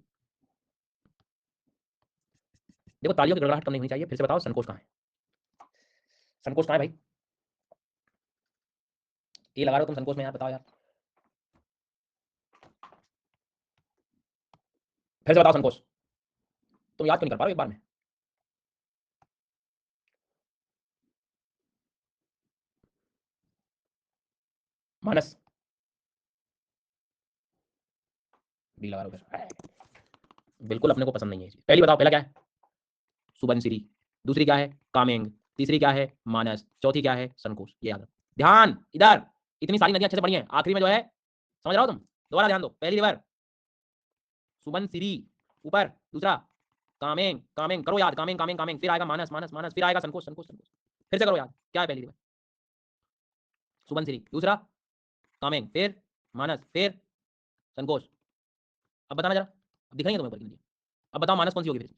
देखो तालियों की गड़गड़ाहट कम नहीं होनी चाहिए। फिर से बताओ संकोच कहाँ है? संकोच कहाँ है भाई? ये लगा रहे हो तुम संकोच में यार, बताओ यार। फिर से बताओ संकोच। तुम याद क्यों नहीं कर पा रहे हो एक बार में? मानस डी लगा रहे हो फिर। बिल्कुल अपने को पसंद नहीं है ये चीज। पहली बताओ, पहला क्या है? सुबनसिरी। दूसरी क्या है? कामेंग। तीसरी क्या है? मानस। चौथी क्या है? संकोच। ये याद रखो। ध्यान इधर, इतनी सारी नदियां अच्छे से पढ़ी हैं, आखिरी में जो है, समझ रहा हो तुम? दोबारा ध्यान दो। पहली रिवर सुबनसिरी, ऊपर। दूसरा कामेंग, कामेंग करो याद, कामेंग कामेंग कामेंग, फिर आएगा मानस मानस मानस, फिर आएगा संकोच संकोच संकोच। फिर से करो याद, क्या है पहली रिवर? सुबनसिरी, दूसरा कामेंग, फिर मानस, फिर संकोच। अब बताना जरा, अब दिख रही है तुम्हें ऊपर की नदियां? अब बताओ मानस कौन सी होगी फिर?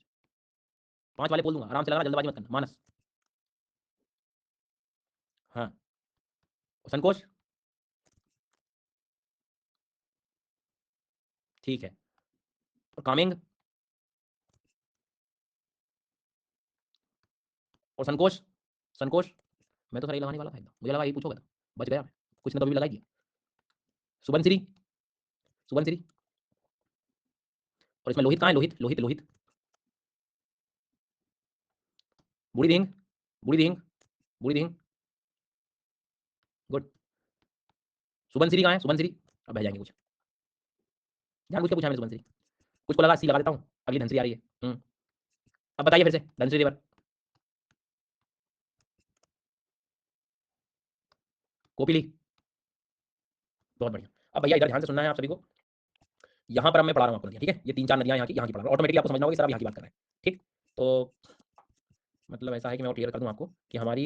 पांच वाले बोल दूंगा, आराम से लगाना, जल्दबाजी मत करना। मानस, हाँ। संकोच, ठीक है। और कामेंग और संकोच। संकोच, मैं तो सही लगाने वाला था एकदम, मुझे लगा यही पूछोगे तो बच गया मैं। कुछ ने तो अभी भी लगाई दिया। सुबनसिरी, सुबनसिरी। और इसमें लोहित कहाँ है? लोहित लोहित लोहित। बूढ़ी दिहिंग, बूढ़ी दिहिंग, बूढ़ी दिहिंग। गुड। सुबनसिरी कहाँ है? सुबनसिरी। अब बह जाएंगे कुछ, जानबूझ के पूछा मैंने सुबनसिरी। कुछ को लगा सी लगा देता हूँ, अगली धनसिरी आ रही है। अब बताइए फिर से, धनसिरी रिवर। कोपिली, बहुत बढ़िया। अब भैया इधर ध्यान से सुनना है आप सभी को। यहाँ पर अब मैं पढ़ा रहा हूँ आपको नदियाँ, ठीक है। ये तीन चार नदियाँ यहाँ की पढ़ा रहा हूँ, ऑटोमेटिकली आपको समझना होगा कि सर आप यहाँ की बात कर रहे हैं, ठीक। तो मतलब ऐसा है कि मैं और क्लियर कर दूँ आपको कि हमारी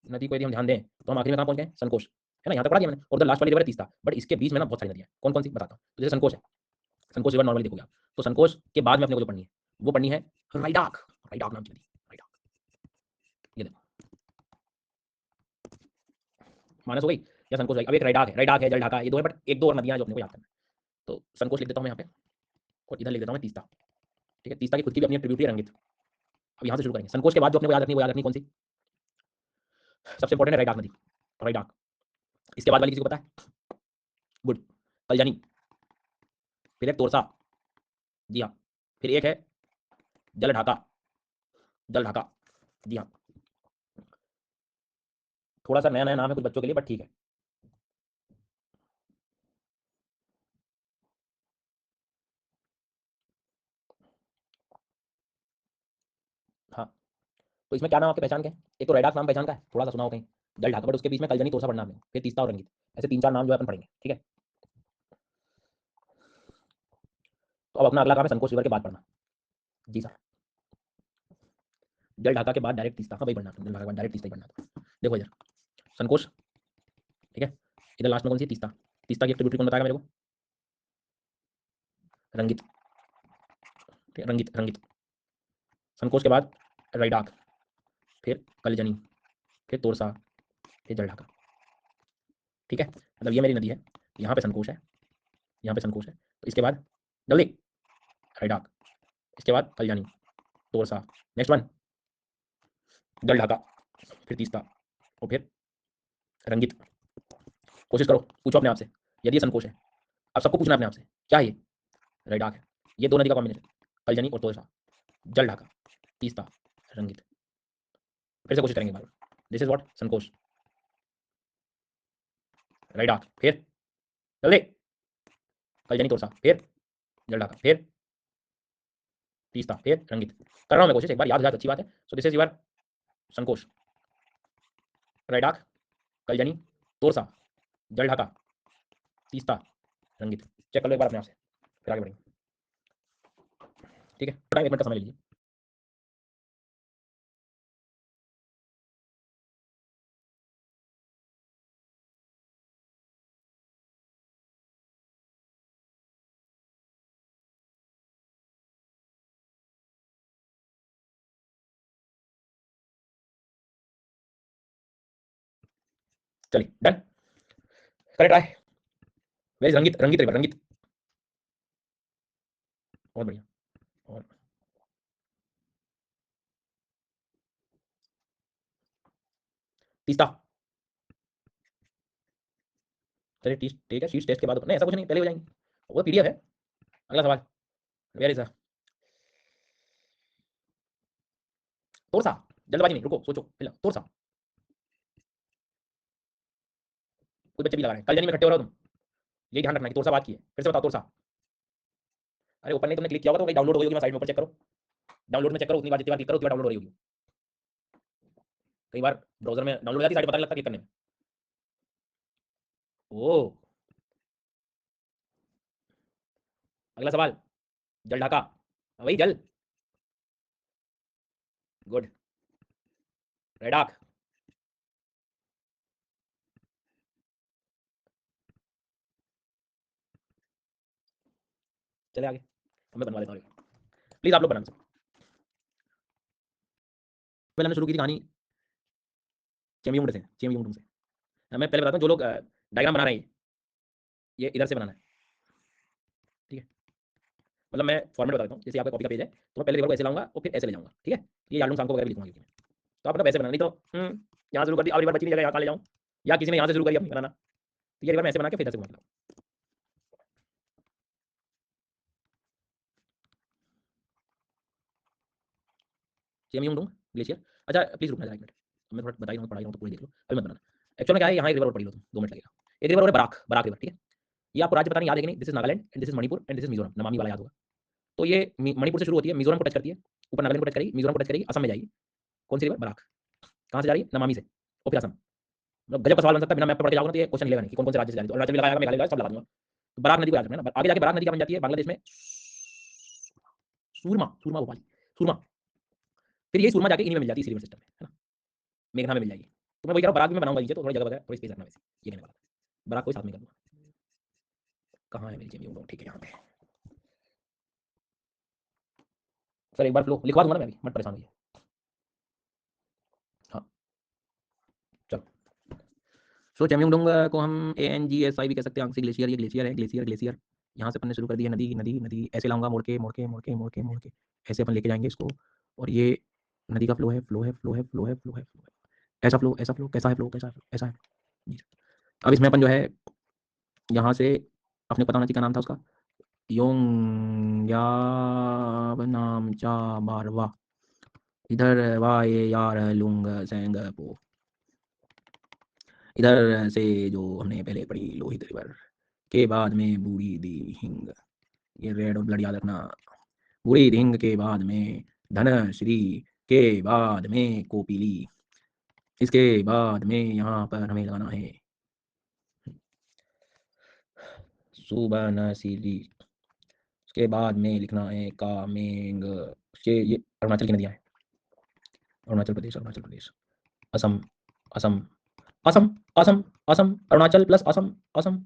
नदी को यदि हम ध्यान दें तो हम आखिरी में कहाँ पहुँच गए? संकोच, है ना। यहाँ तक पढ़ा दिया मैंने, और उधर लास्ट वाली रिवर है तीस्ता। बट इसके बीच में ना बहुत सारी नदियाँ, कौन कौन सी बताता हूँ। तो जैसे संकोच है, संकोच रिवर नॉर्मली देखोगे आप, तो संकोच के बाद में अपने को जो पढ़नी है वो पढ़नी है राइडाक। राइडाक नाम की नदी, राइडाक। ये देखो, मानस हो गई या संकोच हो गई। अब एक राइडाक है, राइडाक है, जल ढाका, ये दो है, बट एक दो और नदियाँ जो अपने को याद करना है। तो संकोच लिख देता हूँ मैं यहाँ पे, और इधर लिख देता हूँ मैं तीस्ता, ठीक है। तीस्ता की खुद की भी अपनी ट्रिब्यूटरी है रंगित। अब यहाँ से शुरू करेंगे। संकोच के बाद जो अपने को याद रखनी है, वो याद रखनी कौन सी? सबसे इंपॉर्टेंट है राइडाक नदी, राइडाक। इसके बाद वाली किसी को पता है? गुड, कलजानी। फिर एक तोरसा, जी हाँ। फिर एक है जल ढाका, जल ढाका, जी हाँ। थोड़ा सा नया नया नाम है कुछ बच्चों के लिए, बट ठीक है। हाँ, तो इसमें क्या नाम आपके पहचान के हैं? एक तो राइडाक नाम पहचान का है, थोड़ा सा सुना हो कहीं। जल ढाका, बट उसके बीच में कलजनी तोरसा पढ़ना आपने, फिर तीस्ता और रंगीत। ऐसे तीन चार नाम जो है अपन पढ़ेंगे, ठीक है। तो अब अपना अगला काम है संकोच रिवर के बाद पढ़ना। जी सर। जल ढाका के बाद डायरेक्ट तीस्ता, हाँ भाई पढ़ना, जल ढाका के बाद डायरेक्ट तीस्ता ही पढ़ना। देखो इधर संकोच, ठीक है। इधर लास्ट में कौन सी है? तीस्ता। तीस्ता की एक्टिविटी कौन बताएगा मेरे को? रंगीत, रंगीत रंगीत। संकोच के बाद राइडाक, फिर कलजनी, फिर तोरसा, फिर जल ढाका, ठीक है। मतलब ये मेरी नदी है, यहाँ पे संकोच है, यहाँ पे संकोच है। तो इसके बाद जल्दी राइडाक, इसके बाद कलजानी, तोरसा, नेक्स्ट वन जल ढाका, फिर तीस्ता, और फिर रंगीत। कोशिश करो, पूछो अपने आप से, यदि ये संकोच है, अब सबको पूछना अपने आप से क्या है ये? राइडाक है, ये दो नदी का कॉम्बिनेशन, कलजनी और तोरसा, जल ढाका, तीस्ता, रंगीत। फिर से कोशिश करेंगे बार बार। दिस इज व्हाट संकोच। राइट आर्क, फिर जल्दी कलजनी तोरसा, फिर जल ढाका, फिर तीस्ता, फिर रंगित। कर रहा हूँ मैं कोशिश, एक बार याद हो जाए तो अच्छी बात है। सो दिस इज योर संकोच, राइट आर्क, कलजनी, तोरसा, जल ढाका, तीस्ता, रंगित। चेक कर लो एक बार अपने आप से, फिर आगे बढ़ेंगे। ठीक है, टाइम 1 मिनट का समय लीजिए। चलिए डन, करें ट्राई। वेरी रंगित, रंगित रिवर, रंगित, बहुत बढ़िया। और तीस्ता, चलिए ठीक है, शीट टेस्ट के बाद नहीं, ऐसा कुछ नहीं, पहले हो जाएंगे, वो पीडीएफ है। अगला सवाल, वेयर इज तोरसा, जल्दबाजी नहीं, रुको सोचो, तोरसा, कुछ बच्चे भी लगा रहे हैं, कलजनी में इकट्ठे हो रहे हो तुम, ये ध्यान रखना कि तोरसा बात की है। फिर से बताओ तोरसा। अरे ऊपर नहीं तुमने क्लिक किया होगा तो कहीं डाउनलोड हो गई होगी, साइड में ऊपर चेक करो, डाउनलोड में चेक करो, उतनी बार जितनी बार क्लिक करो उतनी बार डाउनलोड हो रही होगी। कई बार ब्राउजर में डाउनलोड हो जाती है, साइड पता नहीं लगता क्लिक करने में। ओ, अगला सवाल, जल ढाका, वही जल, गुड, रेड आर्क, चले आगे, मैं बनवा लेता हूँ, प्लीज आप लोग बनाना। पहले हमने शुरू की थी कहानी चेमियोंग से, चेमियोंग से। मैं पहले बताता हूँ, जो लोग डायग्राम बना रहे हैं ये इधर से बनाना है, ठीक है। मतलब मैं फॉर्मेट बता देता हूँ, जैसे आपका कॉपी का पेज है तो मैं पहले पेपर को ऐसे लाऊंगा और फिर ऐसे ले जाऊंगा, ठीक है। ये यार्डूम सांको वगैरह भी लिखूंगा, तो आप मतलब ऐसे बनाना, नहीं तो यहाँ शुरू कर दी, अब बार बची नहीं जगह, यहाँ कहाँ ले जाऊँ, या किसी ने यहाँ से शुरू करी अपनी बनाना, तो ये बार मैं ऐसे बना के फिर ऐसे घुमा। चेमियोंग ग्लेशियर, अच्छा प्लीज रुकना जरा 1 मिनट, मैं थोड़ा बता ही रहा हूँ, पढ़ा ही रहा हूँ तो पूरी देख लो, अभी मत बनाना। एक्चुअल में क्या है, यहाँ एक रिवर पढ़ लो तुम, 2 मिनट लगेगा। एक रिवर है बराक, बराक रिवर, ठीक है। ये आपको राज्य पता नहीं याद है कि नहीं, this is Nagaland and this is Manipur and this is Mizoram, नमामी वाला याद होगा। तो ये मणिपुर से शुरू होती है, मिजोरम को टच करती है, ऊपर नागालैंड को टच करेगी, मिजोरम को टच करेगी, असम में जाएगी। कौन सी रिवर, बराक, कहाँ से जा रही है, नमामी से, और फिर असम। मतलब गजब का सवाल बन सकता है, बिना मैप पे पढ़ के जाओगे तो ये क्वेश्चन मिलेगा नहीं कि कौन कौन से राज्य से जा रही है, तो अरुणाचल भी लगाएगा, मेघालय लगाएगा, सब लगा दूंगा। तो बराक नदी को याद रखना है ना, आगे जाके बराक नदी क्या बन जाती है बांग्लादेश में, सूरमा, सूरमा भोपाली, सूरमा, फिर यही सूरमा जाके इन्हीं में मिल जाती है, इसी रिवर सिस्टम में, है ना, मेघना में मिल जाएगी। तो मैं वही कह रहा हूँ, बराक भी मैं बनाऊंगा नीचे, तो थोड़ी जगह वगैरह थोड़ी स्पेस रखना वैसे, ये कहने वाला था। बराक को साथ में कर दूंगा, कहाँ है मेरी जेमी, ठीक है यहाँ पे। सर एक बार फ्लो लिखवा दूंगा ना मैं भी, मत परेशान होइए। हाँ चलो, सो चेम्योंगडोंग को हम ANGSI भी कह सकते हैं, आंसी ग्लेशियर, ये ग्लेशियर है, ग्लेशियर ग्लेशियर। यहाँ से अपन ने शुरू कर दिया, नदी नदी नदी, ऐसे लाऊंगा मोड़ के मोड़ के मोड़ के मोड़ के मोड़ के, ऐसे अपन लेके जाएंगे इसको। और ये नदी का फ्लो है, फ्लो है, फ्लो है, फ्लो है, फ्लो है, फ्लो है, ऐसा फ्लो, ऐसा फ्लो, कैसा है फ्लो, कैसा है फ्लो, ऐसा है जी। अब इसमें अपन जो है यहाँ से, अपने पता होना चाहिए क्या नाम था उसका, योंग याब नाम चा बारवा, इधर वाए यार लुंग सेंगपो, इधर से जो हमने पहले पढ़ी लोहित रिवर के बाद में बूढ़ी दी हिंग, ये रेड और ब्लड याद रखना। बूढ़ी दी हिंग के बाद में धनश्री, के बाद में कोपिली, इसके बाद में यहाँ पर हमें लगाना है सुबनसिरी, उसके बाद में लिखना है कामेंग। ये अरुणाचल की नदियाँ हैं, अरुणाचल प्रदेश, अरुणाचल प्रदेश, असम, असम, असम, असम, असम, अरुणाचल प्लस असम, असम।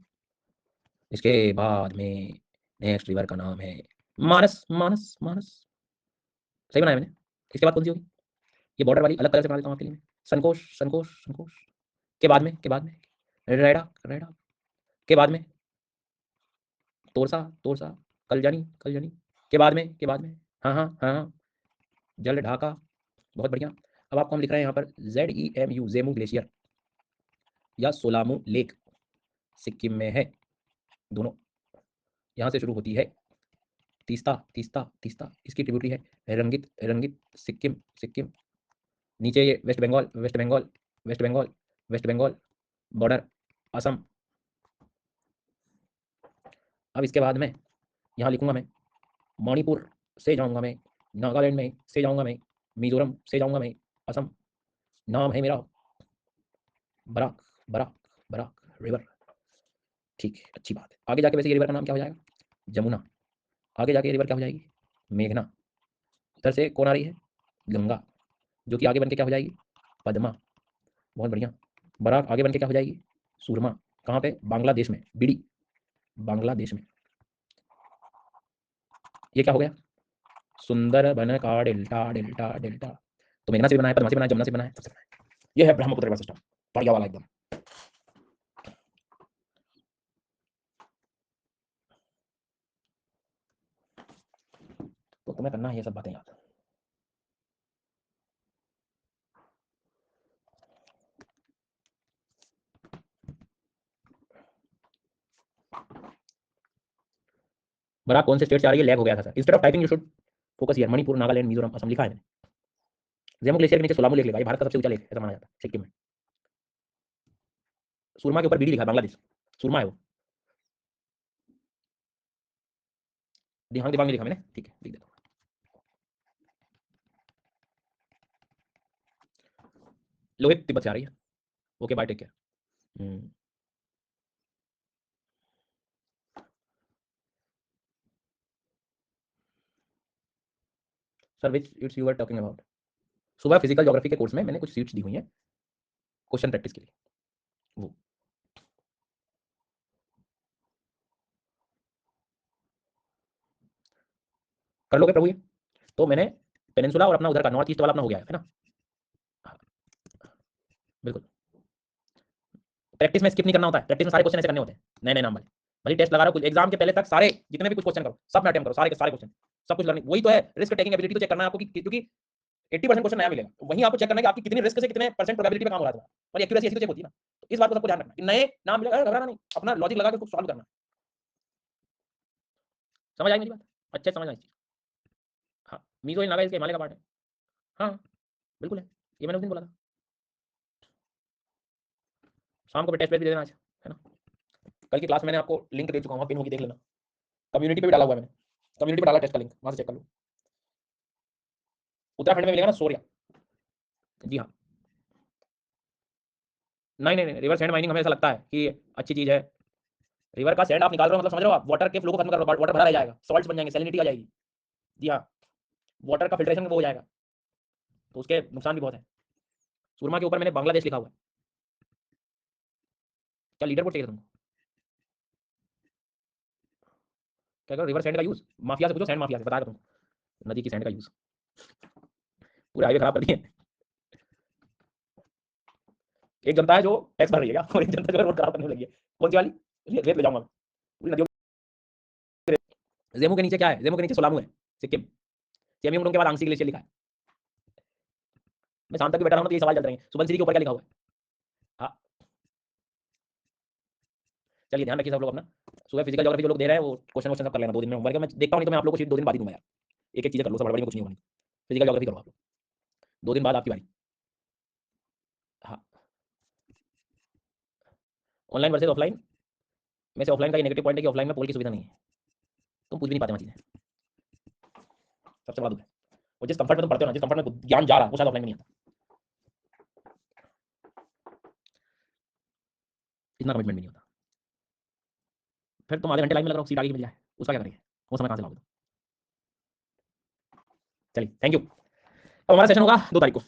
इसके बाद में नेक्स्ट रिवर का नाम है मानस, मानस, मानस, सही बनाया मैंने। इसके बाद कौन सी होगी, ये बॉर्डर वाली अलग कलर से बना देता हूँ आपके लिए। संकोश, संकोश, संकोश, के बाद में रेडा, रेडा, के बाद में तोरसा, तोरसा, कलजानी, कलजानी, के बाद में हाँ हाँ हाँ हाँ, जल ढाका, बहुत बढ़िया। अब आपको हम लिख रहे हैं यहाँ पर ZEMU, जेमू ग्लेशियर या सोलामू लेक, सिक्किम में है, दोनों यहाँ से शुरू होती है। तीस्ता, तीस्ता, तीस्ता, इसकी ट्रिब्यूटरी है रंगित, रंगित, सिक्किम, सिक्किम, नीचे ये वेस्ट बंगाल, वेस्ट बंगाल, वेस्ट बंगाल, वेस्ट बंगाल, बॉर्डर असम, अब इसके बाद में यहाँ लिखूंगा मैं मणिपुर से जाऊंगा मैं, नागालैंड में से जाऊंगा मैं, मिजोरम से जाऊंगा मैं, असम। नाम है मेरा बराक, बराक, बराक रिवर। ठीक है, अच्छी बात है। आगे जाके वैसे ये रिवर का नाम क्या हो जाएगा? जमुना। आगे जाके ये रिवर क्या हो जाएगी? मेघना। उधर से कौन आ रही है? गंगा, जो कि आगे बन के क्या हो जाएगी? पद्मा। बहुत बढ़िया। बराक आगे बन के क्या हो जाएगी? सुरमा। कहाँ पे? बांग्लादेश में, बीड़ी, बांग्लादेश में। ये क्या हो गया? सुंदर बन का डेल्टा, डेल्टा, डेल्टा। तो मेघना से भी बना है, पद्मा से बना है, जमुना से बना है, सबसे बना है। ये है ब्रह्मपुत्र रिवर सिस्टम, बढ़िया वाला एकदम। तो तुम्हें करना है ये सब बातें याद। बराक कौन से स्टेट से आ रही है? लैग हो गया था sir. Instead of typing you should focus here. Manipur, Nagaland, Mizoram, Assam लिखा है मैंने। जेमो ग्लेशियर के नीचे सोलामू लेक लिखा है। भारत का सबसे ऊंचा लेक है, ऐसा माना जाता है, सिक्किम में। सुरमा के ऊपर बीड़ी लिखा है, बांग्लादेश। सुरमा है वो। दिहांग दिबांग लिखा मैंने, ठीक है, लिख देता हूँ। लोहित तिब्बत से आ रही है। Okay bye, take care. Sir which seats you are talking about? सुबह फिजिकल ज्योग्राफी के कोर्स में मैंने कुछ सीट्स दी हुई हैं क्वेश्चन प्रैक्टिस के लिए, वो कर लोगे प्रभु ये? तो मैंने पेनिनसुला और अपना उधर का नॉर्थ ईस्ट वाला अपना हो गया है ना? हाँ, बिल्कुल। प्रैक्टिस में स्किप नहीं करना होता है, प्रैक्टिस में सारे क्वेश्चन ऐसे करने होते हैं, नए नए नाम वाले। भले टेस्ट लगा रहा हो, कुछ एग्जाम के पहले तक सारे जितने भी कुछ क्वेश्चन करो, सब में अटेम्प्ट करो, सारे के सारे क्वेश्चन, सब कुछ लर्निंग। वही तो है रिस्क टेकिंग एबिलिटी, तो चेक करना है आपको कि क्योंकि 80% क्वेश्चन नया मिलेगा, वहीं आपको चेक करना है कि आपकी कितनी रिस्क से कितने परसेंट प्रोबेबिलिटी पे काम हो रहा है तुम्हारा, और एक्यूरेसी ऐसी तो चेक होती है ना। तो इस बात को सबको ध्यान रखना कि नए नाम मिलेगा, घबराना नहीं, अपना लॉजिक लगा के उसको सॉल्व करना। समझ आई मेरी बात? अच्छे से समझ आई। हाँ, मीजो हिल नागा इसके हिमालय का पार्ट है। हाँ, बिल्कुल है, ये मैंने उस दिन बोला था। शाम को भी टेस्ट भी दे देना आज, है ना? कल की क्लास मैंने आपको लिंक दे चुका हूँ, पिन होगी, देख लेना। कम्युनिटी पे भी डाला हुआ है मैंने, कम्युनिटी पे डाला टेस्ट का लिंक, वहां से चेक कर लो। उत्तराखंड में मिलेगा ना सोरिया। जी हाँ। नहीं नहीं नहीं, रिवर सैंड माइनिंग हमें ऐसा लगता है कि अच्छी चीज है। रिवर का सैंड आप निकाल रहे हो, मतलब समझ रहे हो आप, वाटर के फ्लो को खत्म कर रहे हो, वाटर भरा रह जाएगा, सॉल्ट्स बन जाएंगे, सैलिनिटी आ जाएगी। जी हाँ, वाटर का फिल्ट्रेशन वो हो जाएगा, तो उसके नुकसान भी बहुत है। सुरमा के ऊपर मैंने बांग्लादेश लिखा हुआ है। क्या लीडर बोर्ड चाहिए तुमको? क्या करो, रिवर सैंड का यूज माफिया से पूछो, सैंड माफिया से बताएगा तुमको नदी की सैंड का यूज। पूरे हाईवे खराब कर दिए। एक जनता है जो टैक्स भर रही है क्या, और एक जनता जो है रोड खराब करने लगी है। कौन सी वाली? रेत ले जाऊंगा मैं पूरी नदियों। जेमू के नीचे क्या है? जेमू के नीचे सोलामू है, सिक्किम। सेमी के बाद आंसी ग्लेशियर लिखा है। मैं शाम तक भी बैठा रहा हूँ तो ये सवाल चल रहे हैं, सुबनसिरी के ऊपर क्या लिखा हुआ है? हाँ, चलिए ध्यान रखिए सब लोग अपना। सुबह फिजिकल ज्योग्राफी जो लोग दे रहे हैं वो क्वेश्चन क्वेश्चन सब कर लेना, 2 दिन में होमवर्क है, मैं देखता हूँ, नहीं तो मैं आप लोगों को शीट 2 दिन बाद ही दूंगा यार। एक एक चीज़ें कर लो, सब बड़ी में कुछ नहीं होगा। फिजिकल ज्योग्राफी करो आप लोग, 2 दिन बाद आपकी बारी। हाँ, ऑनलाइन वर्सेज ऑफलाइन में से ऑफलाइन का ये नेगेटिव पॉइंट है कि ऑफलाइन में पोल की सुविधा नहीं है, तुम पूछ भी नहीं पाते वहाँ चीज़ें, सबसे बड़ा दुख है। और जिस कंफर्ट में तुम पढ़ते हो ना, जिस कंफर्ट में ज्ञान जा रहा है, वो शायद ऑफलाइन में नहीं आता। इतना कमिटमेंट भी नहीं होता। फिर तुम आधे घंटे लाइन में लग रहा हो, सीट आगे मिल जाए, उसका क्या करेंगे? वो समय कहाँ से लाओगे? चलिए, थैंक यू। अब हमारा सेशन होगा 2 तारीख को।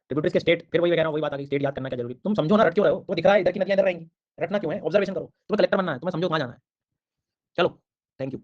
ट्रिब्यूटरीज के स्टेट, फिर वही मैं कह रहा हूँ, वही बात आ गई, स्टेट याद करना क्या जरूरी? तुम समझो ना, रट क्यों रहे हो? तुम्हें दिख रहा है इधर की नदियां इधर रहेंगी, रटना क्यों है? ऑब्जर्वेशन करो, तुम्हें कलेक्टर बनना है, तुम्हें समझो कहाँ जाना है। चलो, थैंक यू।